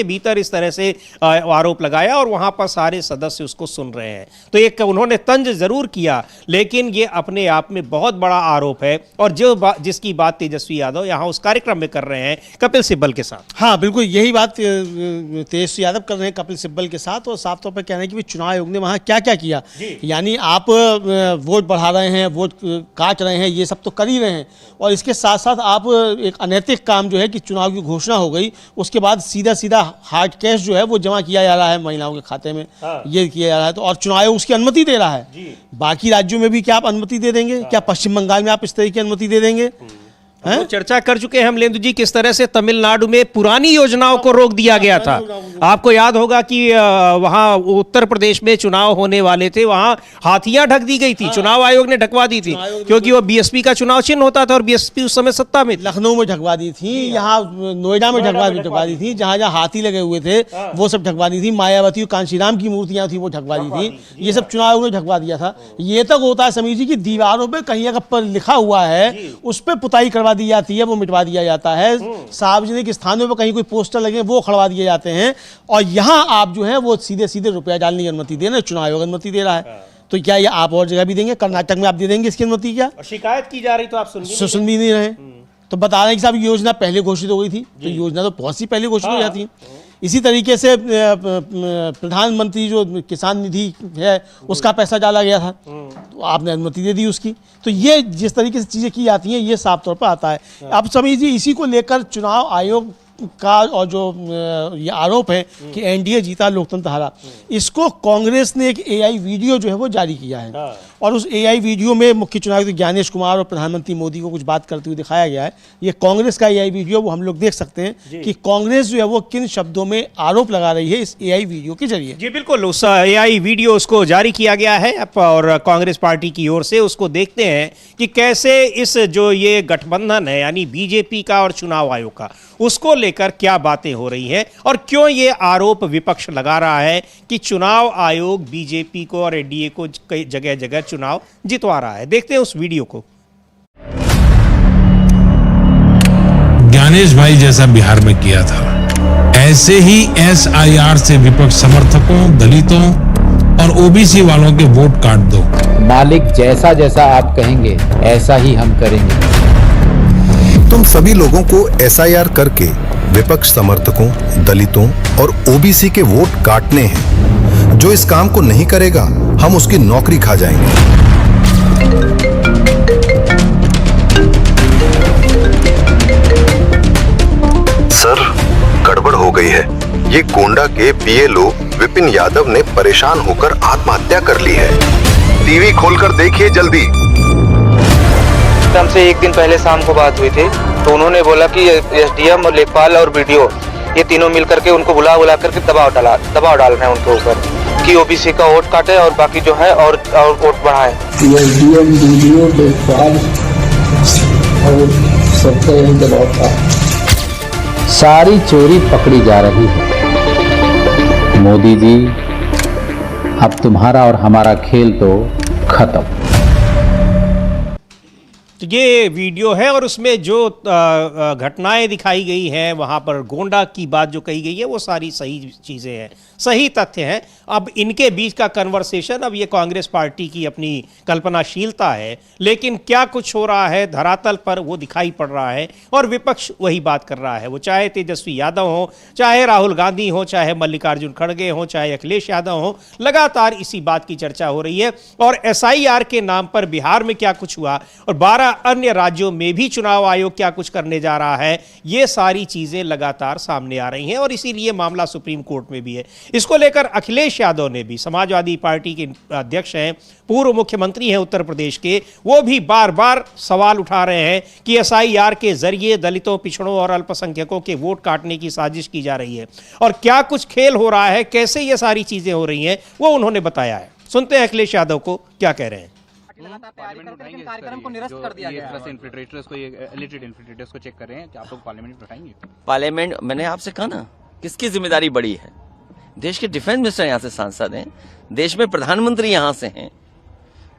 भीतर इस तरह से आरोप लगाया और वहां पर सारे सदस्य उसको सुन रहे हैं। तो एक उन्होंने तंज जरूर किया, लेकिन ये अपने आप में बहुत बड़ा आरोप है। और जिसकी बात तेजस्वी यादव यहाँ उस कार्यक्रम में कर रहे हैं कपिल सिब्बल के साथ। हाँ बिल्कुल, यही बात तेजस्वी यादव कर रहे हैं कपिल सिब्बल के साथ, और साफ तौर पर कह रहे हैं कि चुनाव आयोग ने वहाँ क्या क्या किया। यानी आप वोट बढ़ा रहे हैं, वोट काट रहे हैं, ये सब तो कर ही रहे हैं, और इसके साथ साथ आप एक अनैतिक काम जो है कि चुनाव की घोषणा हो गई, उसके बाद सीधा हार्ड कैश जो है वो जमा किया जा रहा है महिलाओं के खाते में। ये किया जा रहा है। तो और चुनाव आयोग उसकी अनुमति दे रहा है। बाकी राज्यों में भी क्या आप अनुमति दे देंगे? क्या पश्चिम बंगाल में आप इस तरह की अनुमति दे देंगे? तो चर्चा कर चुके हैं हम लेंदु जी किस तरह से तमिलनाडु में पुरानी योजनाओं को रोक दिया गया था। आपको याद होगा कि वहां उत्तर प्रदेश में चुनाव होने वाले थे, वहां हाथियां ढक दी गई थी। चुनाव आयोग ने ढकवा दी थी क्योंकि वो बीएसपी का चुनाव चिन्ह होता था और बीएसपी उस समय सत्ता में। लखनऊ में ढकवा दी थी, यहाँ नोएडा में ढकवा दी थी, जहां जहां हाथी लगे हुए थे वो सब ढकवा दी थी। मायावती कांशीराम की मूर्तियां थी वो ढकवा दी थी। ये सब चुनाव आयोग ने ढकवा दिया था। ये तक होता है समीर जी की दीवारों पर कहीं अगर लिखा हुआ है उस पर पुताई करवा दी जाती है, वो मिटवा दिया जाता है। सार्वजनिक स्थानों पर कहीं कोई पोस्टर लगे वो खड़वा दिए जाते हैं, और यहाँ आप जो है वो सीधे रुपया डालने की अनुमति दे रहे हैं। चुनाव आयोग अनुमति दे रहा है, तो क्या ये आप और जगह भी देंगे? कर्नाटक में आप दे देंगे इसकी अनुमति? क्या शिकायत की जा रही तो आप सुन भी नहीं रहे। तो बता रहे हैं कि साहब योजना पहले घोषित हो गई थी, तो योजना तो बहुत सी पहले घोषित हो जाती है। इसी तरीके से प्रधानमंत्री जो किसान निधि है उसका पैसा डाला गया था, तो आपने अनुमति दे दी उसकी। तो ये जिस तरीके से चीज़ें की जाती हैं ये साफ तौर पर आता है। आप समझिए इसी को लेकर चुनाव आयोग का और जो ये आरोप है कि एनडीए जीता लोकतंत्र हारा, इसको कांग्रेस ने एक एआई वीडियो जो है वो जारी किया है और उस एआई वीडियो में मुख्य चुनाव आयुक्त ज्ञानेश कुमार और प्रधानमंत्री मोदी को कुछ बात करते हुए दिखाया गया है। ये कांग्रेस का एआई वीडियो, वो हम लोग देख सकते हैं कि कांग्रेस जो है वो किन शब्दों में आरोप लगा रही है इस एआई वीडियो के जरिए। जी बिल्कुल, उस एआई वीडियो उसको जारी किया गया है और कांग्रेस पार्टी की ओर से उसको देखते हैं कि कैसे इस जो ये गठबंधन है यानी बीजेपी का और चुनाव आयोग का, उसको लेकर क्या बातें हो रही हैं और क्यों ये आरोप विपक्ष लगा रहा है कि चुनाव आयोग बीजेपी को और एनडीए को कई जगह जगह चुनाव जितवा रहा है। देखते हैं उस वीडियो को। ज्ञानेश भाई जैसा बिहार में किया था, ऐसे ही एसआईआर से विपक्ष समर्थकों, दलितों और ओबीसी वालों के वोट काट दो। मालिक जैसा जैसा आप कहेंगे ऐसा ही हम करेंगे। तुम सभी लोगों को एसआईआर करके विपक्ष समर्थकों, दलितों और ओबीसी के वोट काटने हैं। जो इस काम को नहीं करेगा हम उसकी नौकरी खा जाएंगे। सर, गड़बड़ हो गई है। ये गोंडा के बीएलओ विपिन यादव ने परेशान होकर आत्महत्या कर ली है। टीवी खोलकर देखिए जल्दी। हमसे एक दिन पहले शाम को बात हुई थी, तो उन्होंने बोला कि एसडीएम और लेखपाल और बीडीओ ये तीनों मिलकर के उनको बुला करके दबाव डाल रहे हैं उनके ऊपर कि ओबीसी का वोट काटे और बाकी जो है और वोट बढ़ाए। एसडीएम, बीडीओ, लेखपाल और सबका यही दबाव था। सारी चोरी पकड़ी जा रही है। मोदी जी, अब तुम्हारा और हमारा खेल तो खत्म। तो ये वीडियो है और उसमें जो घटनाएं दिखाई गई हैं, वहाँ पर गोंडा की बात जो कही गई है वो सारी सही चीज़ें हैं, सही तथ्य हैं। अब इनके बीच का कन्वर्सेशन, अब ये कांग्रेस पार्टी की अपनी कल्पनाशीलता है, लेकिन क्या कुछ हो रहा है धरातल पर वो दिखाई पड़ रहा है और विपक्ष वही बात कर रहा है। वो चाहे तेजस्वी यादव हो, चाहे राहुल गांधी हो, चाहे मल्लिकार्जुन खड़गे हो, चाहे अखिलेश यादव हो, लगातार इसी बात की चर्चा हो रही है। और एसआईआर के नाम पर बिहार में क्या कुछ हुआ और 12 अन्य राज्यों में भी चुनाव आयोग क्या कुछ करने जा रहा है, ये सारी चीजें लगातार सामने आ रही हैं और इसीलिए मामला सुप्रीम कोर्ट में भी है। इसको लेकर अखिलेश यादव ने भी, समाजवादी पार्टी के अध्यक्ष हैं, पूर्व मुख्यमंत्री हैं उत्तर प्रदेश के, वो भी बार बार सवाल उठा रहे हैं कि एसआईआर के जरिए दलितों, पिछड़ों और अल्पसंख्यकों के वोट काटने की साजिश की जा रही है और क्या कुछ खेल हो रहा है, कैसे ये सारी चीजें हो रही हैं, वो उन्होंने बताया है। सुनते हैं अखिलेश यादव को क्या कह रहे हैं। कार्यक्रम को निरस्त कर दिया गया है। इन्फिल्ट्रेटर्स को, एलिटेड इन्फिल्ट्रेटर्स को चेक कर रहे हैं कि आप लोग पार्लियामेंट में उठाएंगे। पार्लियामेंट, मैंने आपसे कहा ना, किसकी जिम्मेदारी बड़ी है? देश के डिफेंस मिनिस्टर यहाँ से सांसद हैं, देश में प्रधानमंत्री यहाँ से हैं,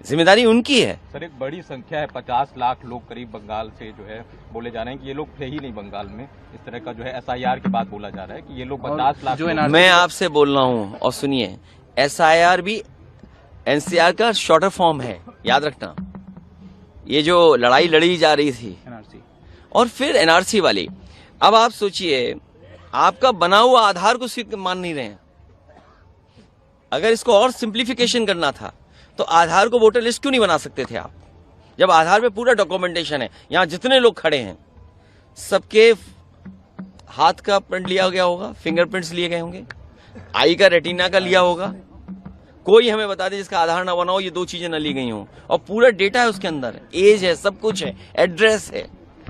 जिम्मेदारी उनकी है। सर, एक बड़ी संख्या है, 50 लाख लोग करीब बंगाल से जो है बोले जा रहे हैं कि ये लोग थे ही नहीं बंगाल में। इस तरह का जो है एसआईआर के बाद बोला जा रहा है कि ये लोग 50 लाख। मैं आपसे बोल रहा हूँ और सुनिए, एसआईआर भी एनसीआर का शॉर्टर फॉर्म है, याद रखना। ये जो लड़ाई लड़ी जा रही थी और फिर एनआरसी वाली, अब आप सोचिए, आपका बना हुआ आधार को मान नहीं रहे हैं। अगर इसको और सिंप्लीफिकेशन करना था तो आधार को वोटर लिस्ट क्यों नहीं बना सकते थे आप? जब आधार पे पूरा डॉक्यूमेंटेशन है, यहां जितने लोग खड़े हैं सबके हाथ का प्रिंट लिया गया होगा, फिंगरप्रिंट्स लिए गए होंगे, आई का रेटिना का लिया होगा। कोई हमें बता दे जिसका आधार ना बना हो, ये दो चीजें न ली गई हों, और पूरा डेटा है उसके अंदर, एज है, सब कुछ है, एड्रेस है,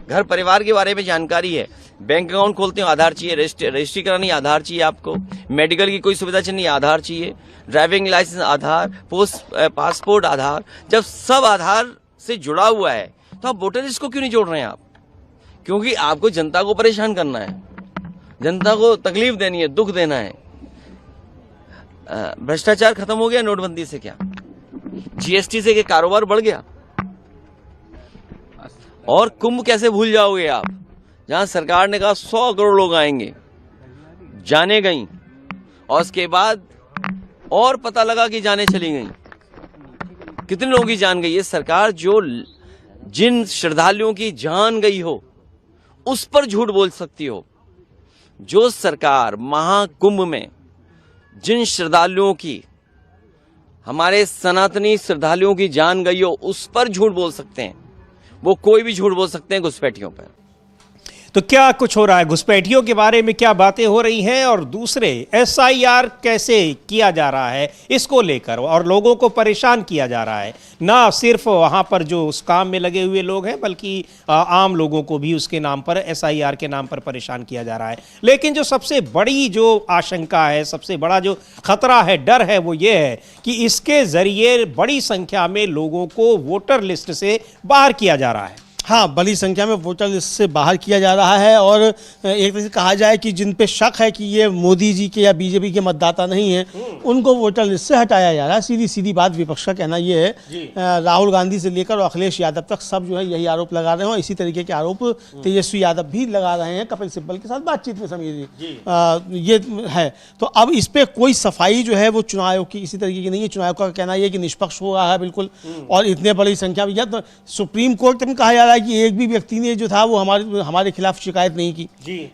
घर परिवार के बारे में जानकारी है। बैंक अकाउंट खोलते हो आधार चाहिए, रजिस्ट्री करानी आधार चाहिए आपको, मेडिकल की कोई सुविधा चाहिए आधार चाहिए, ड्राइविंग लाइसेंस आधार, पासपोर्ट आधार। जब सब आधार से जुड़ा हुआ है तो आप वोटर लिस्ट को क्यों नहीं जोड़ रहे हैं आप? क्योंकि आपको जनता को परेशान करना है, जनता को तकलीफ देनी है, दुख देना है। भ्रष्टाचार खत्म हो गया नोटबंदी से? क्या जीएसटी से के कारोबार बढ़ गया? और कुंभ कैसे भूल जाओगे आप, जहां सरकार ने कहा 100 करोड़ लोग आएंगे, जाने गई, और उसके बाद और पता लगा कि जाने चली गई। कितने लोगों की जान गई? ये सरकार जो जिन श्रद्धालुओं की जान गई हो उस पर झूठ बोल सकती हो। जो सरकार महाकुंभ में जिन श्रद्धालुओं की, हमारे सनातनी श्रद्धालुओं की जान गई हो, उस पर झूठ बोल सकते हैं। वो कोई भी झूठ बोल सकते हैं घुसपैठियों पर। तो क्या कुछ हो रहा है, घुसपैठियों के बारे में क्या बातें हो रही हैं, और दूसरे SIR कैसे किया जा रहा है इसको लेकर, और लोगों को परेशान किया जा रहा है, ना सिर्फ वहां पर जो उस काम में लगे हुए लोग हैं बल्कि आम लोगों को भी उसके नाम पर, SIR के नाम पर परेशान किया जा रहा है। लेकिन जो सबसे बड़ी जो आशंका है, सबसे बड़ा जो खतरा है, डर है, वो ये है कि इसके जरिए बड़ी संख्या में लोगों को वोटर लिस्ट से बाहर किया जा रहा है। हाँ, बड़ी संख्या में वोटर लिस्ट से बाहर किया जा रहा है, और एक तरह से कहा जाए कि जिन पे शक है कि ये मोदी जी के या बीजेपी के मतदाता नहीं हैं, उनको वोटर लिस्ट से हटाया जा रहा है। सीधी सीधी बात विपक्ष का कहना ये है। राहुल गांधी से लेकर और अखिलेश यादव तक सब जो है यही आरोप लगा रहे हैं, और इसी तरीके के आरोप तेजस्वी यादव भी लगा रहे हैं कपिल सिब्बल के साथ बातचीत में। समीर जी, ये है। तो अब इस पर कोई सफाई जो है वो चुनाव आयोग की इसी तरीके की नहीं है। चुनाव आयोग का कहना यह कि निष्पक्ष हो रहा है बिल्कुल, और इतने बड़ी संख्या में, तो सुप्रीम कोर्ट में कहा जा रहा है कि एक भी व्यक्ति ने जो था वो हमारे खिलाफ शिकायत नहीं की,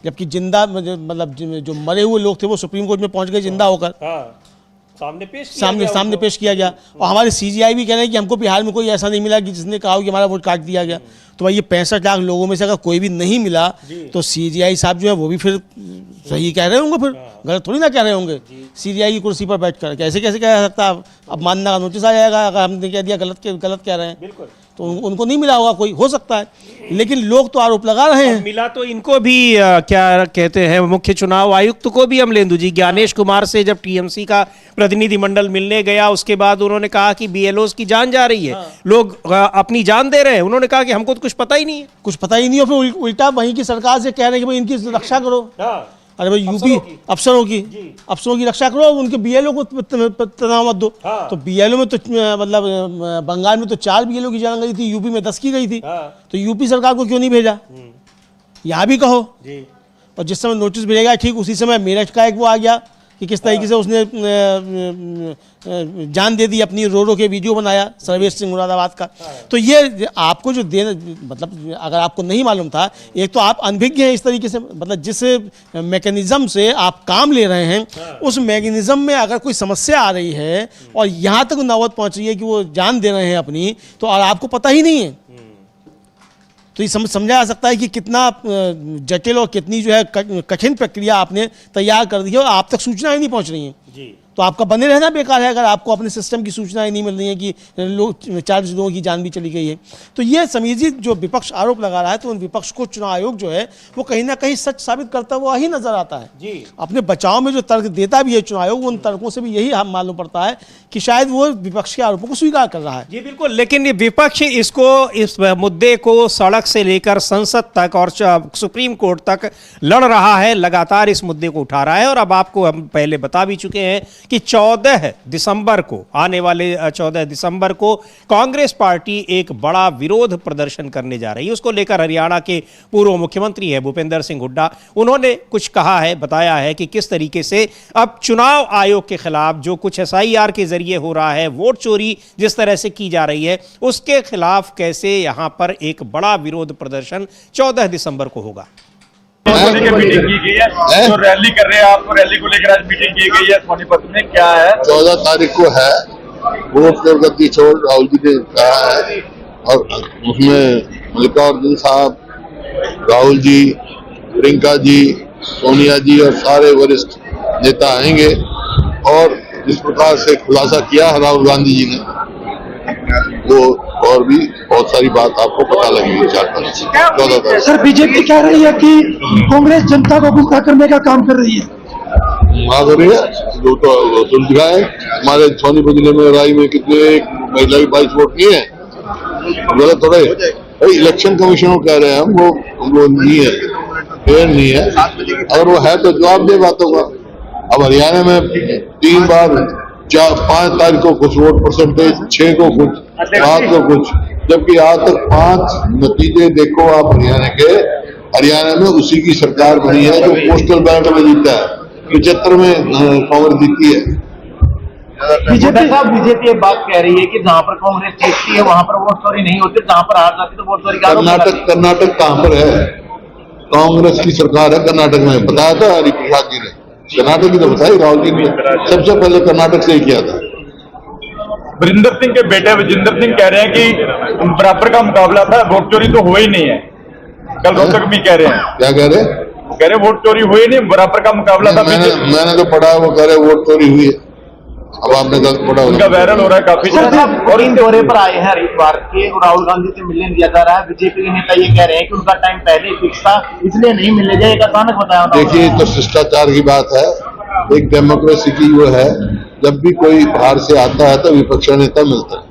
जबकि जिंदा मतलब जो मरे हुए लोग थे वो सुप्रीम कोर्ट में पहुंच गए जिंदा होकर। सामने पेश किया गया। और हमारे CGI भी कह रहे हैं कि हमको बिहार में कोई ऐसा नहीं मिला कि जिसने कहा कि हमारा वोट काट दिया गया। तो भाई ये 65 लाख लोगों में से अगर कोई भी नहीं मिला तो CGI साहब जो है वो भी फिर सही कह रहे होंगे, फिर गलत थोड़ी ना कह रहे होंगे। CGI की कुर्सी पर बैठकर कैसे कह सकता, अब मानना का नोटिस आ जाएगा अगर हमने कह दिया गलत कह रहे हैं। तो उनको नहीं मिला होगा, कोई हो सकता है, लेकिन लोग तो आरोप लगा रहे हैं। मिला तो इनको भी क्या कहते हैं, मुख्य चुनाव आयुक्त को भी अमलेंदु जी, ज्ञानेश कुमार से जब TMC का प्रतिनिधिमंडल मिलने गया उसके बाद उन्होंने कहा कि BLOs की जान जा रही है, लोग अपनी जान दे रहे हैं। उन्होंने कहा कि हमको तो कुछ पता ही नहीं है, और फिर उल्टा वहीं की सरकार से कह रहे हैं कि भाई इनकी रक्षा करो। अरे भाई यूपी अफसरों की रक्षा करो, उनके BLO को तनाव मत दो। तो BLO में तो मतलब बंगाल में तो 4 BLO की जान गई थी, यूपी में 10 की गई थी। तो यूपी सरकार को क्यों नहीं भेजा, यहाँ भी कहो। और जिस समय नोटिस भेजेगा ठीक उसी समय मेरठ का एक वो आ गया कि किस तरीके से उसने जान दे दी अपनी, रो के वीडियो बनाया सर्वेश सिंह मुरादाबाद का। तो ये आपको जो मतलब अगर आपको नहीं मालूम था, एक तो आप अनभिज्ञ हैं इस तरीके से, मतलब जिस मैकेनिज्म से आप काम ले रहे हैं उस मैकेनिज्म में अगर कोई समस्या आ रही है और यहाँ तक नौबत पहुँच रही है कि वो जान दे रहे हैं अपनी, तो और आपको पता ही नहीं है, तो ये समझा जा सकता है कि कितना जटिल और कितनी जो है कठिन प्रक्रिया आपने तैयार कर दी है और आप तक सूचनाएं नहीं पहुंच रही हैं। तो आपका बने रहना बेकार है अगर आपको अपने सिस्टम की सूचनाएं नहीं मिल रही हैं कि 4 लोगों की जान भी चली गई है। तो ये समीर जी जो विपक्ष आरोप लगा रहा है, तो उन विपक्ष को चुनाव आयोग जो है वो कहीं ना कहीं सच साबित करता हुआ ही नजर आता है। अपने बचाव में जो तर्क देता भी है चुनाव आयोग, उन तर्कों से भी यही मालूम पड़ता है कि शायद वो विपक्ष के आरोपों को स्वीकार कर रहा है। जी बिल्कुल, लेकिन ये विपक्ष इस मुद्दे को सड़क से लेकर संसद तक और सुप्रीम कोर्ट तक लड़ रहा है, लगातार इस मुद्दे को उठा रहा है। और अब आपको हम पहले बता भी चुके हैं कि 14 दिसंबर को, आने वाले 14 दिसंबर को कांग्रेस पार्टी एक बड़ा विरोध प्रदर्शन करने जा रही है। उसको लेकर हरियाणा के पूर्व मुख्यमंत्री है भूपेंद्र सिंह हुड्डा, उन्होंने कुछ कहा है, बताया है कि किस तरीके से अब चुनाव आयोग के खिलाफ जो कुछ SIR के जरिए हो रहा है, वोट चोरी जिस तरह से की जा रही है, उसके खिलाफ कैसे यहां पर एक बड़ा विरोध प्रदर्शन 14 दिसंबर को होगा। मीटिंग की गई है, जो रैली कर रहे हैं आप, रैली को लेकर आज मीटिंग की गई है सोनीपत में, क्या है? 14 तारीख को है, वोट कर गद्दी छोड़ राहुल जी ने कहा है, और उसमें मल्लिकार्जुन साहब, राहुल जी, प्रियंका जी, सोनिया जी और सारे वरिष्ठ नेता आएंगे। और जिस प्रकार से खुलासा किया है राहुल गांधी जी ने, वो और भी बहुत सारी बात आपको पता लगेगी 14 तारीख। सर बीजेपी कह रही है कि कांग्रेस जनता को गुमराह करने का काम कर रही है। कर रही है, जो तो सुन दिखाए। हमारे सोनीपत जिले में राई में कितने महिला की 22 वोट नहीं है, गलत थोड़े। इलेक्शन कमीशन कह रहे हैं हम, वो नहीं है, फेयर नहीं है। अगर वो है तो जवाब दे बातों का। अब हरियाणा में 3 बार 5 तारीख को कुछ वोट परसेंटेज, 6 को कुछ, 7 को कुछ, जबकि आज तक 5 नतीजे देखो आप हरियाणा के। हरियाणा में उसी की सरकार बनी है जो पोस्टल बैलेट में जीता है, 75 में कांग्रेस जीती है। बीजेपी बात कह रही है कि जहाँ पर कांग्रेस जीतती है वहाँ पर वोट चोरी नहीं होती, जहाँ पर हार जाती तो वोट चोरी का। कर्नाटक कहाँ पर है? कांग्रेस की सरकार है कर्नाटक में, बताया था हरिप्रसाद जी ने, कर्नाटक की तो बताई राहुल जी ने, सबसे पहले कर्नाटक से ही किया था। वरिंदर सिंह के बेटे विजेंद्र सिंह कह रहे हैं कि बराबर का मुकाबला था, वोट चोरी तो हुआ ही नहीं है। कल रोहतक भी कह रहे हैं। क्या कह रहे हैं? कह रहे वोट चोरी हुई नहीं, बराबर का मुकाबला था। मैंने तो पढ़ा है, वो कह रहे वोट चोरी हुई है। अब आपने गलत पढ़ा, उनका वायरल हो रहा है काफी। और इन दौरे पर आए हैं हरिद्वार के, राहुल गांधी से मिलने दिया जा रहा है। बीजेपी के नेता ये कह रहे हैं कि उनका टाइम पहले फिक्स था, इसलिए नहीं मिलने जाएगा, अचानक बताया। देखिए, तो शिष्टाचार की बात है, एक डेमोक्रेसी की वो है, जब भी कोई बाहर से आता है तो विपक्ष नेता मिलता है।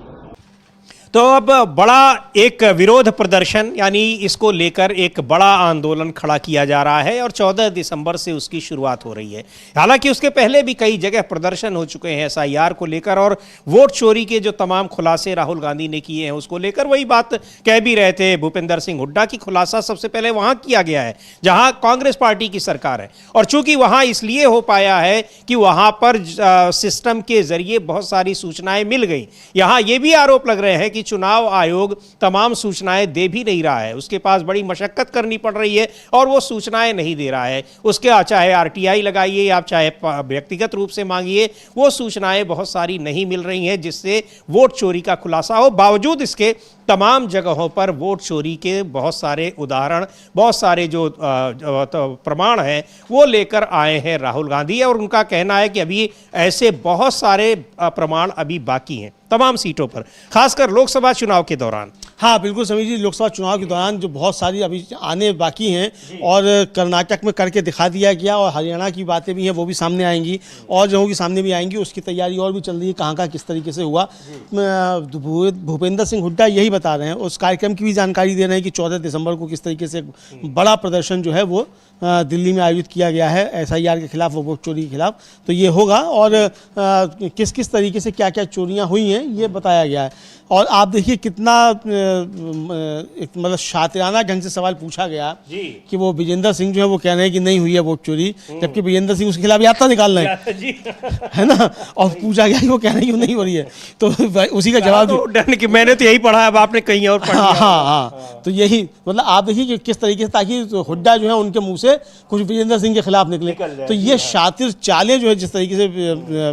तो अब बड़ा एक विरोध प्रदर्शन यानी इसको लेकर एक बड़ा आंदोलन खड़ा किया जा रहा है और 14 दिसंबर से उसकी शुरुआत हो रही है। हालांकि उसके पहले भी कई जगह प्रदर्शन हो चुके हैं एसआईआर को लेकर और वोट चोरी के जो तमाम खुलासे राहुल गांधी ने किए हैं उसको लेकर। वही बात कह भी रहे थे भूपेंद्र सिंह हुड्डा की, खुलासा सबसे पहले वहां किया गया है जहां कांग्रेस पार्टी की सरकार है, और चूंकि वहां इसलिए हो पाया है कि वहां पर सिस्टम के जरिए बहुत सारी सूचनाएं मिल गई। यहां यह भी आरोप लग रहे हैं कि चुनाव आयोग तमाम सूचनाएं दे भी नहीं रहा है, उसके पास बड़ी मशक्कत करनी पड़ रही है और वो सूचनाएं नहीं दे रहा है। उसके चाहे आरटीआई लगाइए आप चाहे व्यक्तिगत रूप से मांगिए, वो सूचनाएं बहुत सारी नहीं मिल रही हैं जिससे वोट चोरी का खुलासा हो। बावजूद इसके तमाम जगहों पर वोट चोरी के बहुत सारे उदाहरण, बहुत सारे जो प्रमाण हैं वो लेकर आए हैं राहुल गांधी, और उनका कहना है कि अभी ऐसे बहुत सारे प्रमाण अभी बाकी हैं तमाम सीटों पर, खासकर लोकसभा चुनाव के दौरान। हाँ बिल्कुल समीर जी, लोकसभा चुनाव के दौरान जो बहुत सारी अभी आने बाकी हैं और कर्नाटक में करके दिखा दिया गया, और हरियाणा की बातें भी हैं वो भी सामने आएंगी और जगहों की सामने भी आएंगी। उसकी तैयारी और भी चल रही है, कहाँ किस तरीके से हुआ। भूपेंद्र सिंह हुड्डा यही बता रहे हैं, उस कार्यक्रम की भी जानकारी दे रहे हैं कि 14 दिसंबर को किस तरीके से बड़ा प्रदर्शन जो है वो दिल्ली में आयोजित किया गया है एसआईआर के खिलाफ, वोट चोरी के खिलाफ। तो ये होगा और किस किस तरीके से क्या क्या चोरियां हुई हैं ये बताया गया है। और आप देखिए कितना मतलब शातिराना ढंग से सवाल पूछा गया कि वो विजेंद्र सिंह जो है वो कह रहे हैं कि नहीं हुई है वोट चोरी, जबकि विजेंद्र सिंह उसके खिलाफ यात्रा निकाल रहे हैं, है ना, और पूछा गया कि वो कह रहे हैं कि नहीं हो रही है, तो उसी का जवाब कि मैंने तो यही पढ़ा है, अब आपने कहीं और पढ़ा। हाँ, तो यही मतलब आप देखिए कि किस तरीके से, ताकि हुड्डा जो है उनके मुंह से कुछ विजेंद्र सिंह के खिलाफ निकले। तो ये शातिर चालें जो है जिस तरीके से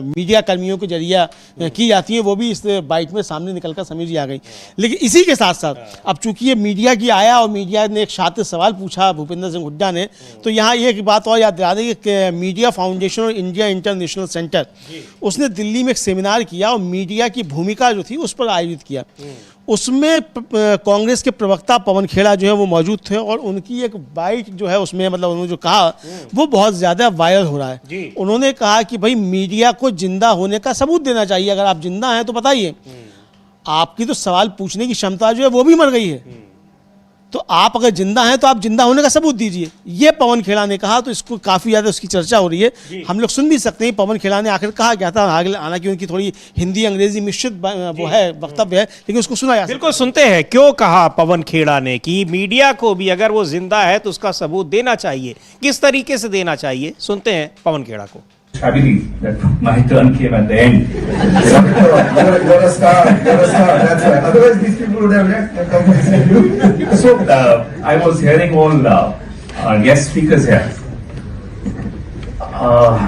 मीडिया कर्मियों के जरिए की जाती है वो भी इस बाइट में सामने निकलकर समीर जी आ गई। लेकिन इसी के साथ साथ अब चूंकि ये मीडिया की आया और मीडिया ने एक शातिर सवाल पूछा भूपेंद्र सिंह हुड्डा ने, तो यहाँ एक बात और याद दिला दें कि मीडिया फाउंडेशन और इंडिया इंटरनेशनल सेंटर उसने दिल्ली में एक सेमिनार किया और मीडिया की भूमिका जो थी उस पर आयोजित किया। उसमें कांग्रेस के प्रवक्ता पवन खेड़ा जो है वो मौजूद थे और उनकी एक बाइट जो है उसमें मतलब उन्होंने जो कहा वो बहुत ज़्यादा वायरल हो रहा है। उन्होंने कहा कि भाई मीडिया को जिंदा होने का सबूत देना चाहिए, अगर आप जिंदा हैं तो बताइए, आपकी तो सवाल पूछने की क्षमता जो है वो भी मर गई है, तो आप अगर जिंदा हैं तो आप जिंदा होने का सबूत दीजिए, ये पवन खेड़ा ने कहा। तो इसको काफ़ी ज़्यादा उसकी चर्चा हो रही है, हम लोग सुन भी सकते हैं पवन खेड़ा ने आखिर कहा क्या था। हालांकि उनकी थोड़ी हिंदी अंग्रेजी मिश्रित वो है वक्तव्य है, लेकिन उसको सुना जा बिल्कुल सुनते हैं क्यों कहा पवन खेड़ा ने कि मीडिया को भी अगर वो जिंदा है तो उसका सबूत देना चाहिए, किस तरीके से देना चाहिए, सुनते हैं पवन खेड़ा को। Tragedy that my turn came at the end. You're a star. That's right. Otherwise, these people would have left and come and see you. So I was hearing all our guest speakers here.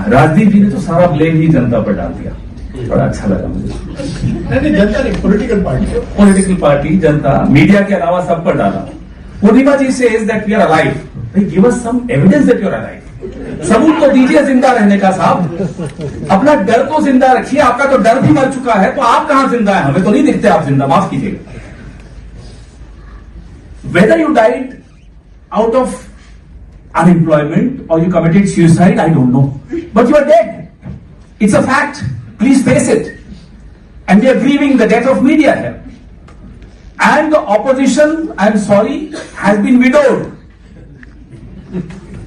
Rajdeep जी ने तो सारा blame ही जनता पर डाल दिया, बड़ा अच्छा लगा मुझे। नहीं जनता नहीं, पॉलिटिकल पार्टी, जनता, मीडिया के अलावा सब पर डाला। पूर्णिमा जी says that we are alive. Give us some evidence that you are alive. सबूत तो दीजिए जिंदा रहने का साहब, अपना डर तो जिंदा रखिए, आपका तो डर भी मर चुका है, तो आप कहां जिंदा है? हमें तो नहीं दिखते आप जिंदा, माफ कीजिएगा। Whether you died out of unemployment or you committed suicide, I don't know, but you are dead. It's a fact. Please face it. And we are grieving the death of media here. And the opposition, I am sorry, has been widowed.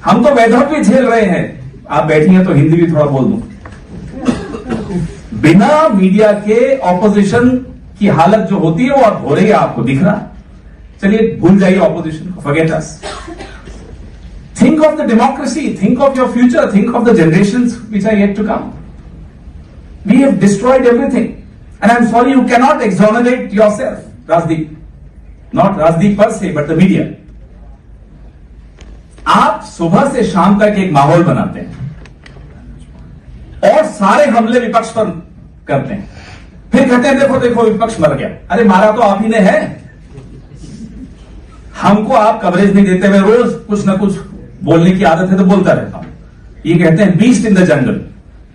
हम तो वैधव्य झेल रहे हैं, आप बैठी हैं तो हिंदी भी थोड़ा बोल दूं। बिना मीडिया के ऑपोजिशन की हालत जो होती है वो अब हो रही है, आपको दिख रहा। चलिए भूल जाइए ऑपोजिशन को, forget us. Think of the democracy, think of your future, think of the generations which are yet to come. We have destroyed everything and I am sorry you can not exonerate yourself, Rajdeep, not Rajdeep per se but the media. आप सुबह से शाम तक एक माहौल बनाते हैं और सारे हमले विपक्ष पर करते हैं, फिर कहते हैं देखो देखो विपक्ष मर गया। अरे मारा तो आप ही ने है, हमको आप कवरेज नहीं देते। मैं रोज कुछ ना कुछ बोलने की आदत है तो बोलता रहता हूं। ये कहते हैं बीस्ट इन द जंगल,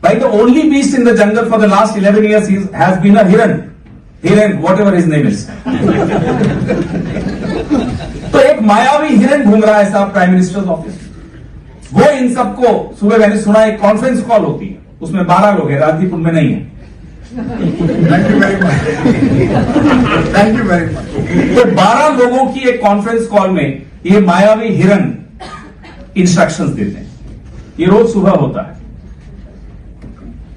भाई the only beast in the jungle for the last 11 years has been a हिरन, whatever his name is. तो एक मायावी हिरन घूम रहा है साहब प्राइम मिनिस्टर ऑफिस, वो इन सबको सुबह मैंने सुना एक कॉन्फ्रेंस कॉल होती है, उसमें 12 लोग हैं, राजदीप उनमें नहीं है। Thank you very much, thank you very much. तो 12 लोगों की एक कॉन्फ्रेंस कॉल में ये मायावी हिरन इंस्ट्रक्शंस देते हैं, ये रोज सुबह होता है।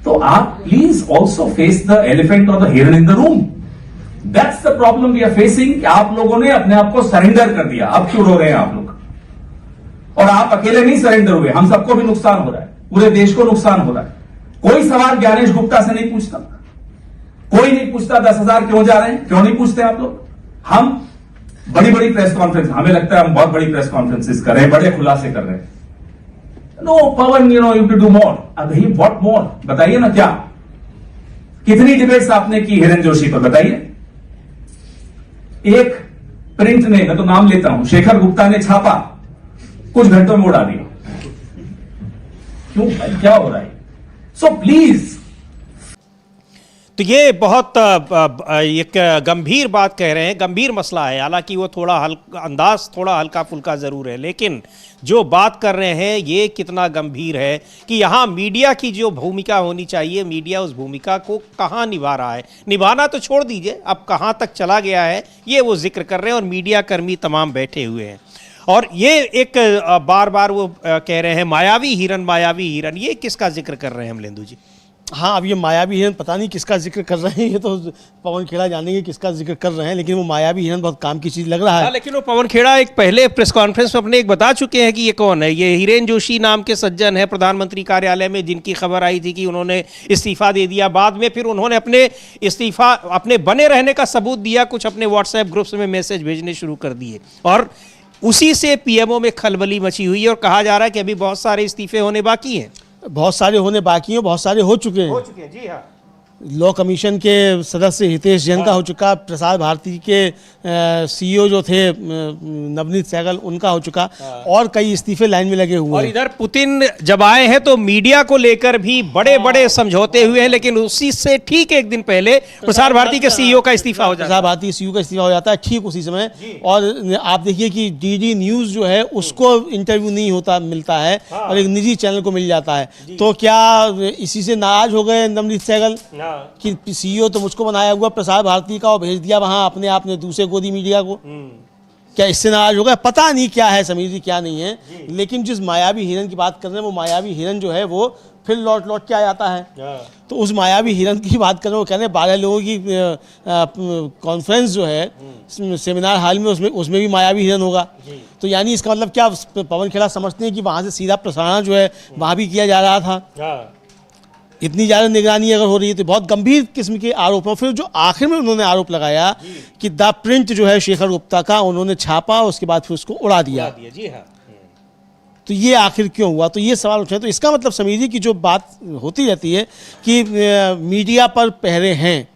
तो आप please also face the elephant और द हिरन in the room. That's the problem we are facing. आप लोगों ने अपने आप को सरेंडर कर दिया, अब क्यों रो रहे हैं आप लोग? और आप अकेले नहीं सरेंडर हुए, हम सबको भी नुकसान हो रहा है, पूरे देश को नुकसान हो रहा है। कोई सवाल ज्ञानेश गुप्ता से नहीं पूछता, कोई नहीं पूछता 10,000 क्यों जा रहे हैं, क्यों नहीं पूछते आप लोग? हम बड़ी बड़ी प्रेस कॉन्फ्रेंस, हमें लगता है हम बहुत बड़ी प्रेस कॉन्फ्रेंसेस कर रहे हैं, बड़े खुलासे कर रहे हैं। No Pawan, you to do more. अभी व्हाट मोर बताइए ना, क्या कितनी डिबेट्स आपने की हिरन जोशी पर बताइए? एक प्रिंट ने, मैं तो नाम लेता हूं, शेखर गुप्ता ने छापा, कुछ घंटों में उड़ा दिया। क्यों, क्या हो रहा है? So please. तो ये बहुत एक गंभीर बात कह रहे हैं, गंभीर मसला है। हालांकि वो थोड़ा अंदाज थोड़ा हल्का फुल्का ज़रूर है, लेकिन जो बात कर रहे हैं ये कितना गंभीर है कि यहाँ मीडिया की जो भूमिका होनी चाहिए, मीडिया उस भूमिका को कहाँ निभा रहा है। निभाना तो छोड़ दीजिए, अब कहाँ तक चला गया है ये वो जिक्र कर रहे हैं, और मीडिया कर्मी तमाम बैठे हुए हैं। और ये एक बार बार वो कह रहे हैं मायावी हिरन, ये किसका जिक्र कर रहे हैं अमलेंदु जी? हाँ, अब ये मायावी हिरन पता नहीं किसका जिक्र कर रहे हैं, ये तो पवन खेड़ा जानेंगे किसका जिक्र कर रहे हैं, लेकिन वो मायावी हिरन बहुत काम की चीज़ लग रहा है। लेकिन वो पवन खेड़ा एक पहले प्रेस कॉन्फ्रेंस में अपने एक बता चुके हैं कि ये कौन है। ये हिरेन जोशी नाम के सज्जन है प्रधानमंत्री कार्यालय में, जिनकी खबर आई थी कि उन्होंने इस्तीफा दे दिया। बाद में फिर उन्होंने अपने इस्तीफा, अपने बने रहने का सबूत दिया, कुछ अपने व्हाट्सएप ग्रुप्स में मैसेज भेजने शुरू कर दिए, और उसी से पीएमओ में खलबली मची हुई है और कहा जा रहा है कि अभी बहुत सारे इस्तीफे होने बाकी हैं। बहुत सारे होने बाकी हैं, बहुत सारे हो चुके हैं। जी हाँ। लॉ कमीशन के सदस्य हितेश जैन का हो चुका, प्रसार भारती के सीईओ जो थे नवनीत सहगल, उनका हो चुका, और कई इस्तीफे लाइन में लगे हुए हैं। और इधर पुतिन जब आए हैं तो मीडिया को लेकर भी बड़े बड़े समझौते हुए हैं, लेकिन उसी से ठीक एक दिन पहले प्रसार भारती के सीईओ का इस्तीफा हो जाता है। प्रसार भारती सीईओ का इस्तीफा हो जाता है ठीक उसी समय। और आप देखिए कि डीडी न्यूज़ जो है उसको इंटरव्यू नहीं होता, मिलता है, और एक निजी चैनल को मिल जाता है। तो क्या इसी से नाराज हो गए नवनीत सहगल कि सीईओ तो मुझको बनाया हुआ प्रसार भारती का और भेज दिया वहां अपने आपने दूसरे गोदी मीडिया को? क्या इससे नाराज हो गया? पता नहीं क्या है समीर जी, क्या नहीं है, लेकिन जिस मायावी हिरन की बात कर रहे हैं वो मायावी हिरन जो है वो फिर लौट के आ जाता है। तो उस मायावी हिरन की बात कर रहे हैं, वो कह रहे हैं 12 लोगों की कॉन्फ्रेंस जो है सेमिनार हॉल में, उसमें भी मायावी हिरन होगा। तो यानी इसका मतलब क्या पवन खेड़ा समझते हैं कि वहाँ से सीधा प्रसारण जो है वहाँ भी किया जा रहा था? इतनी ज़्यादा निगरानी अगर हो रही है तो बहुत गंभीर किस्म के आरोप हैं। फिर जो आखिर में उन्होंने आरोप लगाया कि द प्रिंट जो है शेखर गुप्ता का, उन्होंने छापा, उसके बाद फिर उसको उड़ा दिया। जी हाँ। तो ये आखिर क्यों हुआ? तो ये सवाल उठे। तो इसका मतलब समझिए कि जो बात होती रहती है कि मीडिया पर पहरे हैं,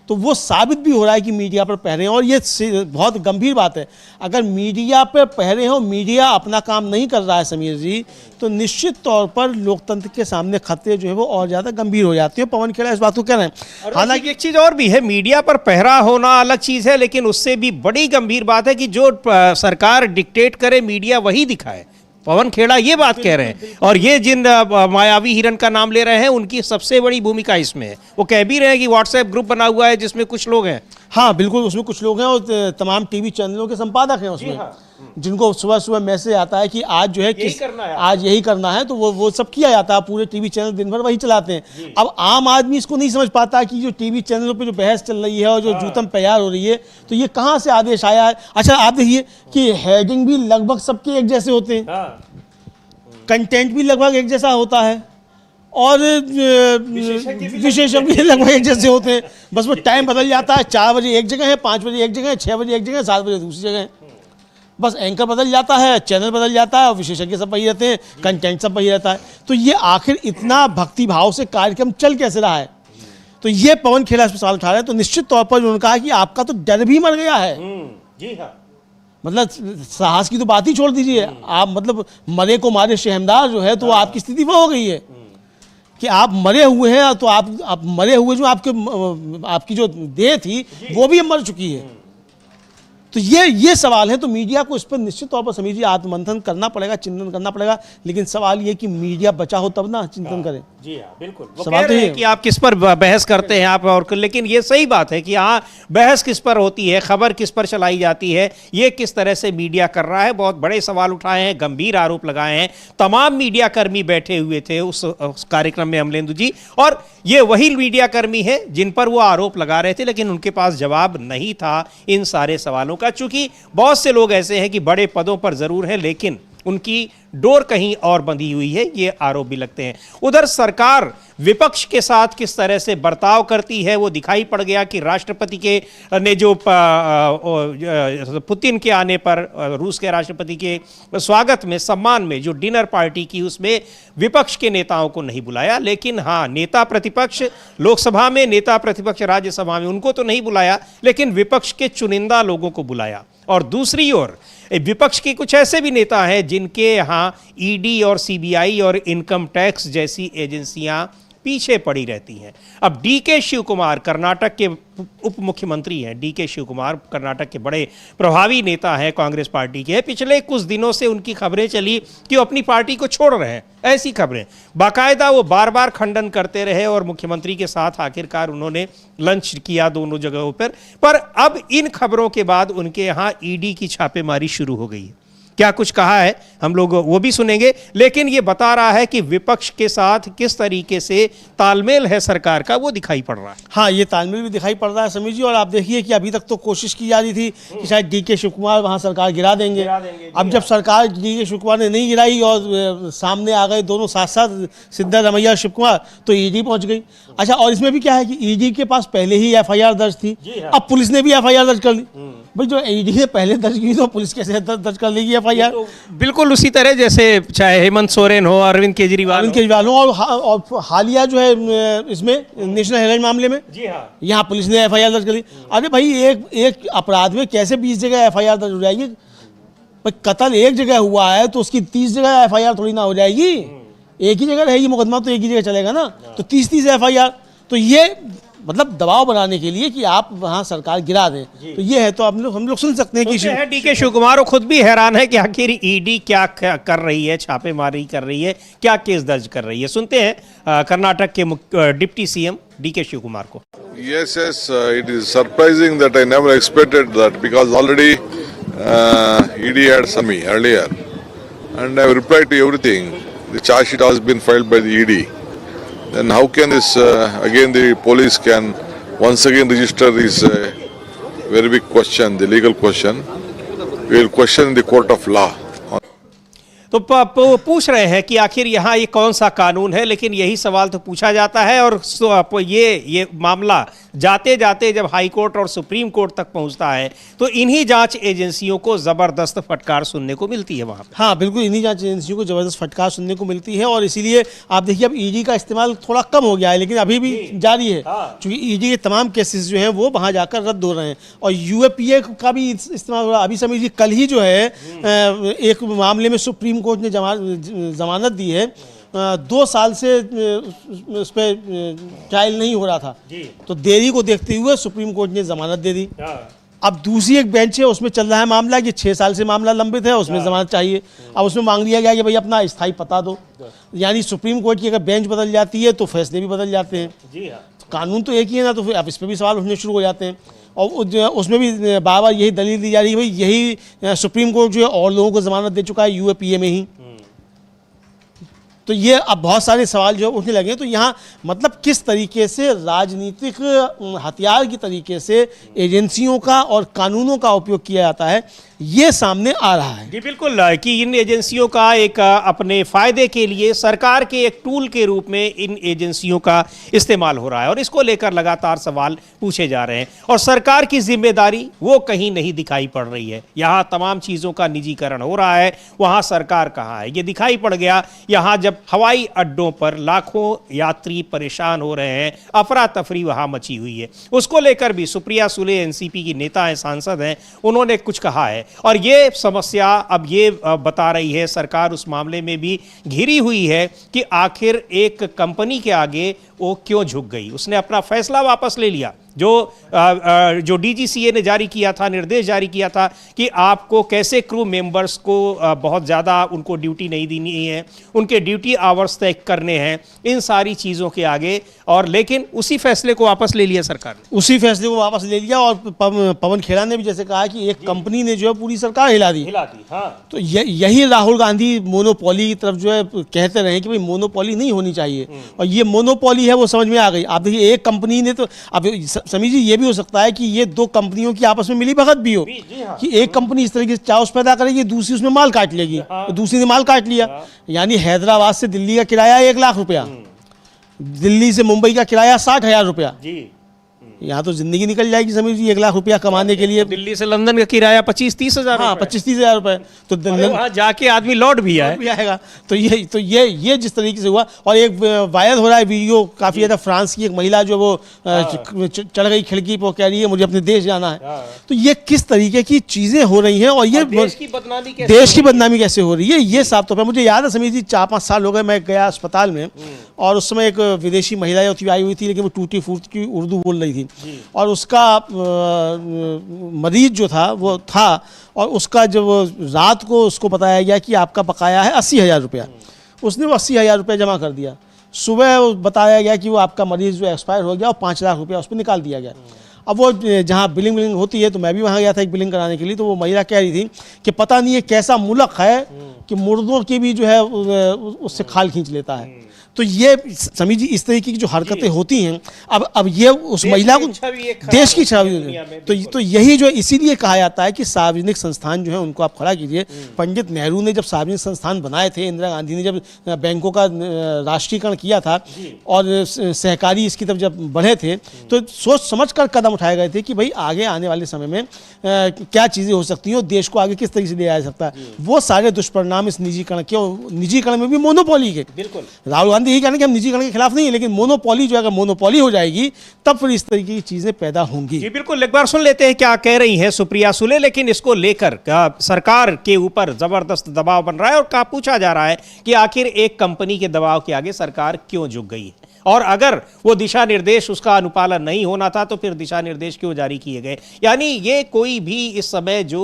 तो वो साबित भी हो रहा है कि मीडिया पर पहरे हैं, और ये बहुत गंभीर बात है। अगर मीडिया पर पहरे हो, मीडिया अपना काम नहीं कर रहा है समीर जी, तो निश्चित तौर पर लोकतंत्र के सामने खतरे जो है वो और ज़्यादा गंभीर हो जाते हैं। पवन खेड़ा इस बात को कह रहे हैं। हालांकि एक चीज़ और भी है, मीडिया पर पहरा होना अलग चीज़ है, लेकिन उससे भी बड़ी गंभीर बात है कि जो सरकार डिक्टेट करे मीडिया वही दिखाए। पवन खेड़ा ये बात कह रहे हैं, और ये जिन मायावी हिरन का नाम ले रहे हैं उनकी सबसे बड़ी भूमिका इसमें है। वो कह भी रहे हैं कि व्हाट्सएप ग्रुप बना हुआ है जिसमें कुछ लोग हैं। हाँ बिल्कुल, उसमें कुछ लोग हैं और तमाम टीवी चैनलों के संपादक हैं उसमें, जिनको सुबह सुबह मैसेज आता है कि आज जो है आज यही करना है, तो वो सब किया जाता है। पूरे टीवी चैनल दिन भर वही चलाते हैं। अब आम आदमी इसको नहीं समझ पाता कि जो टीवी चैनलों पे जो बहस चल रही है और जो जूतम तैयार हो रही है, तो ये कहाँ से आदेश आया है। अच्छा आप देखिए कि हेडिंग भी लगभग सबके एक जैसे होते हैं, कंटेंट भी लगभग एक जैसा होता है, और विशेषज्ञ लगभग एक जैसे होते हैं। बस वो टाइम बदल जाता है, 4 बजे एक जगह है, 5 बजे एक जगह है, 6 बजे एक जगह है, 7 बजे दूसरी जगह है। बस एंकर बदल जाता है, चैनल बदल जाता है और विशेषज्ञ सब वही रहते हैं, कंटेंट सब वही रहता है। तो ये आखिर इतना भक्तिभाव से कार्यक्रम चल कैसे रहा है? तो ये पवन खेड़ा इस पर सवाल उठा रहे हैं। तो निश्चित तौर पर उन्होंने कहा कि आपका तो डर भी मर गया है। जी हाँ, मतलब साहस की तो बात ही छोड़ दीजिए, आप मतलब मरे को मारे शहमदार जो है, तो आपकी स्थिति वो हो गई है कि आप मरे हुए हैं। तो आप मरे हुए जो आपकी जो देह थी वो भी मर चुकी है। तो ये सवाल है। तो मीडिया को इस पर निश्चित तौर पर समीर जी आत्ममंथन करना पड़ेगा, चिंतन करना पड़ेगा। लेकिन सवाल ये कि मीडिया बचा हो तब ना चिंतन करें। जी हाँ, बिल्कुल। वो सवाल कह तो रहे ये हैं कि आप किस पर बहस करते हैं आप, और लेकिन ये सही बात है कि हाँ, बहस किस पर होती है, खबर किस पर चलाई जाती है, ये किस तरह से मीडिया कर रहा है। बहुत बड़े सवाल उठाए हैं, गंभीर आरोप लगाए हैं। तमाम मीडिया कर्मी बैठे हुए थे उस कार्यक्रम में, अमलेंदु जी, और ये वही मीडिया कर्मी हैं जिन पर वो आरोप लगा रहे थे, लेकिन उनके पास जवाब नहीं था इन सारे सवालों का। चूंकि बहुत से लोग ऐसे हैं कि बड़े पदों पर जरूर हैं, लेकिन उनकी डोर कहीं और बंधी हुई है, ये आरोप भी लगते हैं। उधर सरकार विपक्ष के साथ किस तरह से बर्ताव करती है वो दिखाई पड़ गया कि राष्ट्रपति के ने जो पुतिन के आने पर रूस के राष्ट्रपति के स्वागत में, सम्मान में जो डिनर पार्टी की, उसमें विपक्ष के नेताओं को नहीं बुलाया। लेकिन हाँ, नेता प्रतिपक्ष लोकसभा में, नेता प्रतिपक्ष राज्यसभा में, उनको तो नहीं बुलाया, लेकिन विपक्ष के चुनिंदा लोगों को बुलाया। और दूसरी ओर विपक्ष के कुछ ऐसे भी नेता हैं जिनके यहाँ ईडी और सीबीआई और इनकम टैक्स जैसी एजेंसियां पीछे पड़ी रहती हैं। अब डीके शिव कुमार कर्नाटक के उप मुख्यमंत्री हैं। डीके शिव कुमार कर्नाटक के बड़े प्रभावी नेता हैं, कांग्रेस पार्टी के। पिछले कुछ दिनों से उनकी खबरें चली कि वो अपनी पार्टी को छोड़ रहे हैं, ऐसी खबरें बाकायदा वो बार बार खंडन करते रहे और मुख्यमंत्री के साथ आखिरकार उन्होंने लंच किया दोनों जगहों पर अब इन खबरों के बाद उनके यहाँ ईडी की छापेमारी शुरू हो गई है। क्या कुछ कहा है हम लोग वो भी सुनेंगे, लेकिन ये बता रहा है कि विपक्ष के साथ किस तरीके से तालमेल है सरकार का, वो दिखाई पड़ रहा है। हाँ, ये तालमेल भी दिखाई पड़ रहा है समीर जी। और आप देखिए कि अभी तक तो कोशिश की जा रही थी कि शायद डीके शिव कुमार वहाँ सरकार गिरा देंगे। अब जब सरकार डीके शिव कुमार ने नहीं गिराई और सामने आ गए दोनों साथ साथ, सिद्धारमैया शिव कुमार, तो ईडी पहुंच गई। अच्छा, और इसमें भी क्या है कि ईडी के पास पहले ही एफआईआर दर्ज थी, अब पुलिस ने भी एफआईआर दर्ज कर ली। भाई, जो ईडी ने पहले दर्ज की तो पुलिस कैसे दर्ज कर लेगी एफआईआर? तो बिल्कुल उसी तरह जैसे चाहे हेमंत सोरेन हो, अरविंद केजरीवाल हो, और हालिया जो है इसमें नेशनल हेराल्ड मामले में, जी हाँ, यहाँ पुलिस ने एफआईआर दर्ज कर ली। अरे भाई, एक अपराध में कैसे 20 जगह एफआईआर दर्ज हो जाएगी? भाई, कत्ल एक जगह हुआ है तो उसकी 30 जगह एफआईआर थोड़ी ना हो जाएगी। एक ही जगह रहेगी मुकदमा, तो एक ही जगह चलेगा ना। तो 30 एफआईआर, तो ये मतलब दबाव बनाने के लिए कि आप वहां सरकार गिरा दें। तो ये है, तो हम लोग सुन सकते हैं कि डीके शिव कुमार वो खुद भी हैरान है कि आखिर ईडी क्या कर रही है, छापेमारी कर रही है, क्या केस दर्ज कर रही है। सुनते हैं कर्नाटक के डिप्टी सीएम डीके शिव कुमार को। Yes, it is surprising that I never expected that, because already ED had sent me earlier and I have replied to everything. The charge sheet has been filed by the ED. Then how can this again the police can once again register this very big question, the legal question? We will question in the court of law. तो पूछ रहे हैं कि आखिर यहाँ ये कौन सा कानून है, लेकिन यही सवाल तो पूछा जाता है। और ये मामला जाते जाते जब हाई कोर्ट और सुप्रीम कोर्ट तक पहुँचता है तो इन्हीं जांच एजेंसियों को ज़बरदस्त फटकार सुनने को मिलती है वहाँ पे। हाँ, बिल्कुल, इन्हीं जांच एजेंसियों को ज़बरदस्त फटकार सुनने को मिलती है। और इसीलिए आप देखिए अब ईडी का इस्तेमाल थोड़ा कम हो गया है, लेकिन अभी भी जारी है, क्योंकि ईडी के तमाम केसेस जो हैं वो वहाँ जाकर रद्द हो रहे हैं। और यूएपीए का भी इस्तेमाल हो रहा है। अभी समझिए कल ही जो है एक मामले में सुप्रीम कोर्ट ने जमानत दी है। 2 साल से उस पर ट्रायल नहीं हो रहा था, तो देरी को देखते हुए सुप्रीम कोर्ट ने जमानत दे दी। अब दूसरी एक बेंच है, उसमें चल रहा है मामला कि 6 साल से मामला लंबित है, उसमें जमानत चाहिए। अब उसमें मांग लिया गया कि भाई अपना स्थायी पता दो। यानी सुप्रीम कोर्ट की अगर बेंच बदल जाती है तो फैसले भी बदल जाते हैं। तो कानून तो एक ही है ना, तो फिर अब इस पर भी सवाल उठने शुरू हो जाते हैं। और उसमें भी बार बार यही दलील दी जा रही है, भाई यही सुप्रीम कोर्ट जो है और लोगों को जमानत दे चुका है यूएपीए में ही। तो ये अब बहुत सारे सवाल जो उठने लगे। तो यहाँ मतलब किस तरीके से राजनीतिक हथियार की तरीके से एजेंसियों का और कानूनों का उपयोग किया जाता है, ये सामने आ रहा है। जी बिल्कुल, कि इन एजेंसियों का एक अपने फायदे के लिए सरकार के एक टूल के रूप में इन एजेंसियों का इस्तेमाल हो रहा है और इसको लेकर लगातार सवाल पूछे जा रहे हैं और सरकार की जिम्मेदारी वो कहीं नहीं दिखाई पड़ रही है। यहाँ तमाम चीज़ों का निजीकरण हो रहा है, वहाँ सरकार कहाँ है ये दिखाई पड़ गया। यहाँ जब हवाई अड्डों पर लाखों यात्री परेशान हो रहे हैं, अफरा तफरी वहाँ मची हुई है, उसको लेकर भी सुप्रिया सुले एनसीपी की नेता हैं, सांसद हैं, उन्होंने कुछ कहा है और ये समस्या अब ये बता रही है सरकार उस मामले में भी घिरी हुई है कि आखिर एक कंपनी के आगे वो क्यों झुक गई। उसने अपना फैसला वापस ले लिया। जो डीजीसीए ने जारी किया था, निर्देश जारी किया था कि आपको कैसे क्रू मेंबर्स को बहुत ज़्यादा उनको ड्यूटी नहीं देनी है, उनके ड्यूटी आवर्स तय करने हैं, इन सारी चीज़ों के आगे, और लेकिन उसी फैसले को वापस ले लिया सरकार ने। उसी फैसले को वापस ले लिया और पवन खेड़ा ने भी जैसे कहा कि एक कंपनी ने जो है पूरी सरकार हिला दी। हाँ। तो यही राहुल गांधी मोनोपोली की तरफ जो है कहते रहे कि भाई मोनोपोली नहीं होनी चाहिए और ये मोनोपोली है वो समझ में आ गई। आप देखिए एक कंपनी ने तो अब समझिए ये भी हो सकता है कि ये दो कंपनियों की आपस में मिली भगत भी हो कि एक कंपनी इस तरीके से चाउस पैदा करेगी, दूसरी उसमें माल काट लेगी, तो दूसरी ने माल काट लिया। यानी हैदराबाद से दिल्ली का किराया 1 लाख रुपया, दिल्ली से मुंबई का किराया 60,000 रुपया। यहाँ तो जिंदगी निकल जाएगी समझिए 1 लाख रुपया कमाने के लिए। दिल्ली से लंदन का किराया 25-30 हज़ार। हाँ 25-30 हज़ार रुपए। तो वहाँ जाके आदमी लौट भी आएगा। तो ये जिस तरीके से हुआ और एक वायरल हो रहा है वीडियो काफ़ी ज़्यादा, फ्रांस की एक महिला जो वो चढ़ गई खिड़की पर, कह रही है मुझे अपने देश जाना है। तो ये किस तरीके की चीज़ें हो रही हैं और ये देश की बदनामी कैसे हो रही है, ये साफ तौर पर मुझे याद है समझिए 4-5 साल हो गए मैं गया अस्पताल में और उस समय एक विदेशी महिला आई हुई थी, लेकिन वो टूटी फूटी की उर्दू बोल रही थी और उसका मरीज जो था वो था और उसका जब रात को उसको बताया गया कि आपका बकाया है 80,000 रुपया, उसने वो 80,000 रुपया जमा कर दिया। सुबह बताया गया कि वो आपका मरीज जो एक्सपायर हो गया और 5 लाख रुपया उस पर निकाल दिया गया। अब वो जहाँ बिलिंग होती है तो मैं भी वहाँ गया था एक बिलिंग कराने के लिए, तो वो महिला कह रही थी कि पता नहीं ये कैसा मुल्क है कि मुर्दों की भी जो है उससे खाल खींच लेता है। तो ये समझिए इस तरीके की जो हरकतें होती हैं, अब ये उस महिला को देश की छवि तो यही जो इसीलिए कहा जाता है कि सार्वजनिक संस्थान जो है उनको आप खड़ा कीजिए। पंडित नेहरू ने जब सार्वजनिक संस्थान बनाए थे, इंदिरा गांधी ने जब बैंकों का राष्ट्रीयकरण किया था और सहकारी इसकी तरफ जब बढ़े थे तो सोच समझ कर कदम उठाए गए थे कि भाई आगे आने वाले समय में क्या चीज़ें हो सकती हैं और देश को आगे किस तरीके से ले जाया सकता है। वो सारे दुष्परिणाम इस निजीकरण में भी मोनोपोली के। बिल्कुल राहुल गांधी यही कहना कि हम निजीकरण के खिलाफ नहीं है, लेकिन मोनोपोली जो है, अगर मोनोपोली हो जाएगी तब फिर इस तरीके की चीजें पैदा होंगी। जी बिल्कुल, एक बार सुन लेते हैं क्या कह रही हैं सुप्रिया सुले। लेकिन इसको लेकर सरकार के ऊपर जबरदस्त दबाव बन रहा है और क्या पूछा जा रहा है कि आखिर एक कंपनी के दबाव के आगे सरकार क्यों झुक गई है और अगर वो दिशा निर्देश उसका अनुपालन नहीं होना था तो फिर दिशा निर्देश क्यों जारी किए गए। यानी ये कोई भी इस समय जो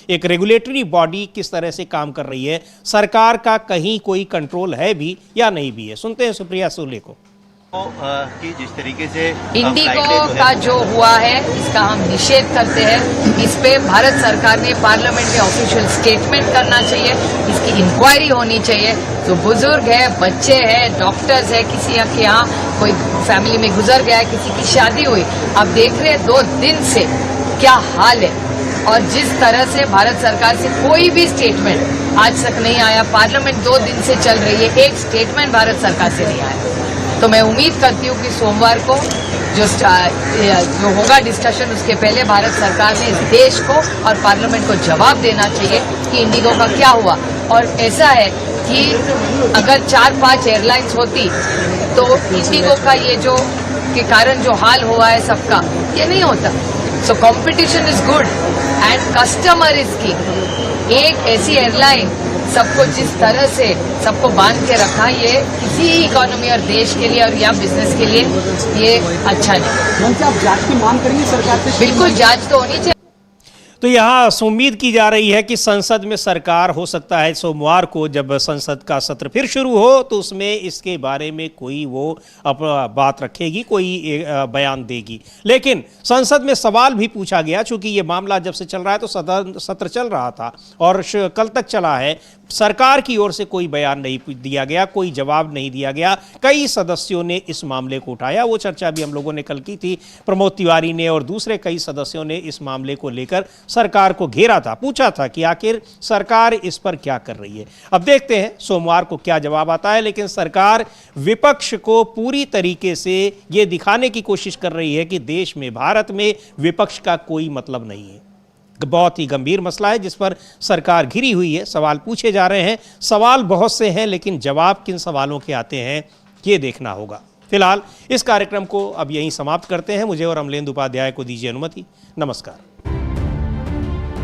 एक रेगुलेटरी बॉडी किस तरह से काम कर रही है, सरकार का कहीं कोई कंट्रोल है भी या नहीं भी है। सुनते हैं सुप्रिया सुले को। कि जिस तरीके से इंडिगो का जो हुआ है इसका हम निषेध करते हैं। इस पे भारत सरकार ने पार्लियामेंट में ऑफिशियल स्टेटमेंट करना चाहिए, इसकी इंक्वायरी होनी चाहिए। जो बुजुर्ग है, बच्चे हैं, डॉक्टर्स है, किसी के यहाँ कोई फैमिली में गुजर गया है, किसी की शादी हुई, आप देख रहे हैं 2 दिन से क्या हाल है। और जिस तरह से भारत सरकार से कोई भी स्टेटमेंट आज तक नहीं आया, पार्लियामेंट 2 दिन से चल रही है, एक स्टेटमेंट भारत सरकार से नहीं आया। तो मैं उम्मीद करती हूँ कि सोमवार को जो होगा डिस्कशन, उसके पहले भारत सरकार ने इस देश को और पार्लियामेंट को जवाब देना चाहिए कि इंडिगो का क्या हुआ। और ऐसा है कि अगर 4-5 एयरलाइंस होती तो इंडिगो का ये जो के कारण जो हाल हुआ है सबका, ये नहीं होता। So competition is good and customer is king. एक ऐसी एयरलाइन सबको जिस तरह से सबको बांध के रखा, ये किसी इकोनॉमी और देश के लिए और या बिजनेस के लिए ये अच्छा नहीं। आप जांच की मांग करेंगे सरकार से? बिल्कुल जांच तो होनी चाहिए। तो यहाँ उम्मीद की जा रही है कि संसद में सरकार हो सकता है सोमवार को जब संसद का सत्र फिर शुरू हो तो उसमें इसके बारे में कोई वो बात रखेगी, कोई बयान देगी। लेकिन संसद में सवाल भी पूछा गया, चूंकि ये मामला जब से चल रहा है तो सत्र चल रहा था और कल तक चला है, सरकार की ओर से कोई बयान नहीं दिया गया, कोई जवाब नहीं दिया गया। कई सदस्यों ने इस मामले को उठाया, वो चर्चा भी हम लोगों ने कल की थी, प्रमोद तिवारी ने और दूसरे कई सदस्यों ने इस मामले को लेकर सरकार को घेरा था, पूछा था कि आखिर सरकार इस पर क्या कर रही है। अब देखते हैं सोमवार को क्या जवाब आता है। लेकिन सरकार विपक्ष को पूरी तरीके से यह दिखाने की कोशिश कर रही है कि देश में, भारत में विपक्ष का कोई मतलब नहीं है। बहुत ही गंभीर मसला है जिस पर सरकार घिरी हुई है। सवाल पूछे जा रहे हैं, सवाल बहुत से हैं, लेकिन जवाब किन सवालों के आते हैं ये देखना होगा। फिलहाल इस कार्यक्रम को अब यहीं समाप्त करते हैं। मुझे और अमलेंदु उपाध्याय को दीजिए अनुमति। नमस्कार।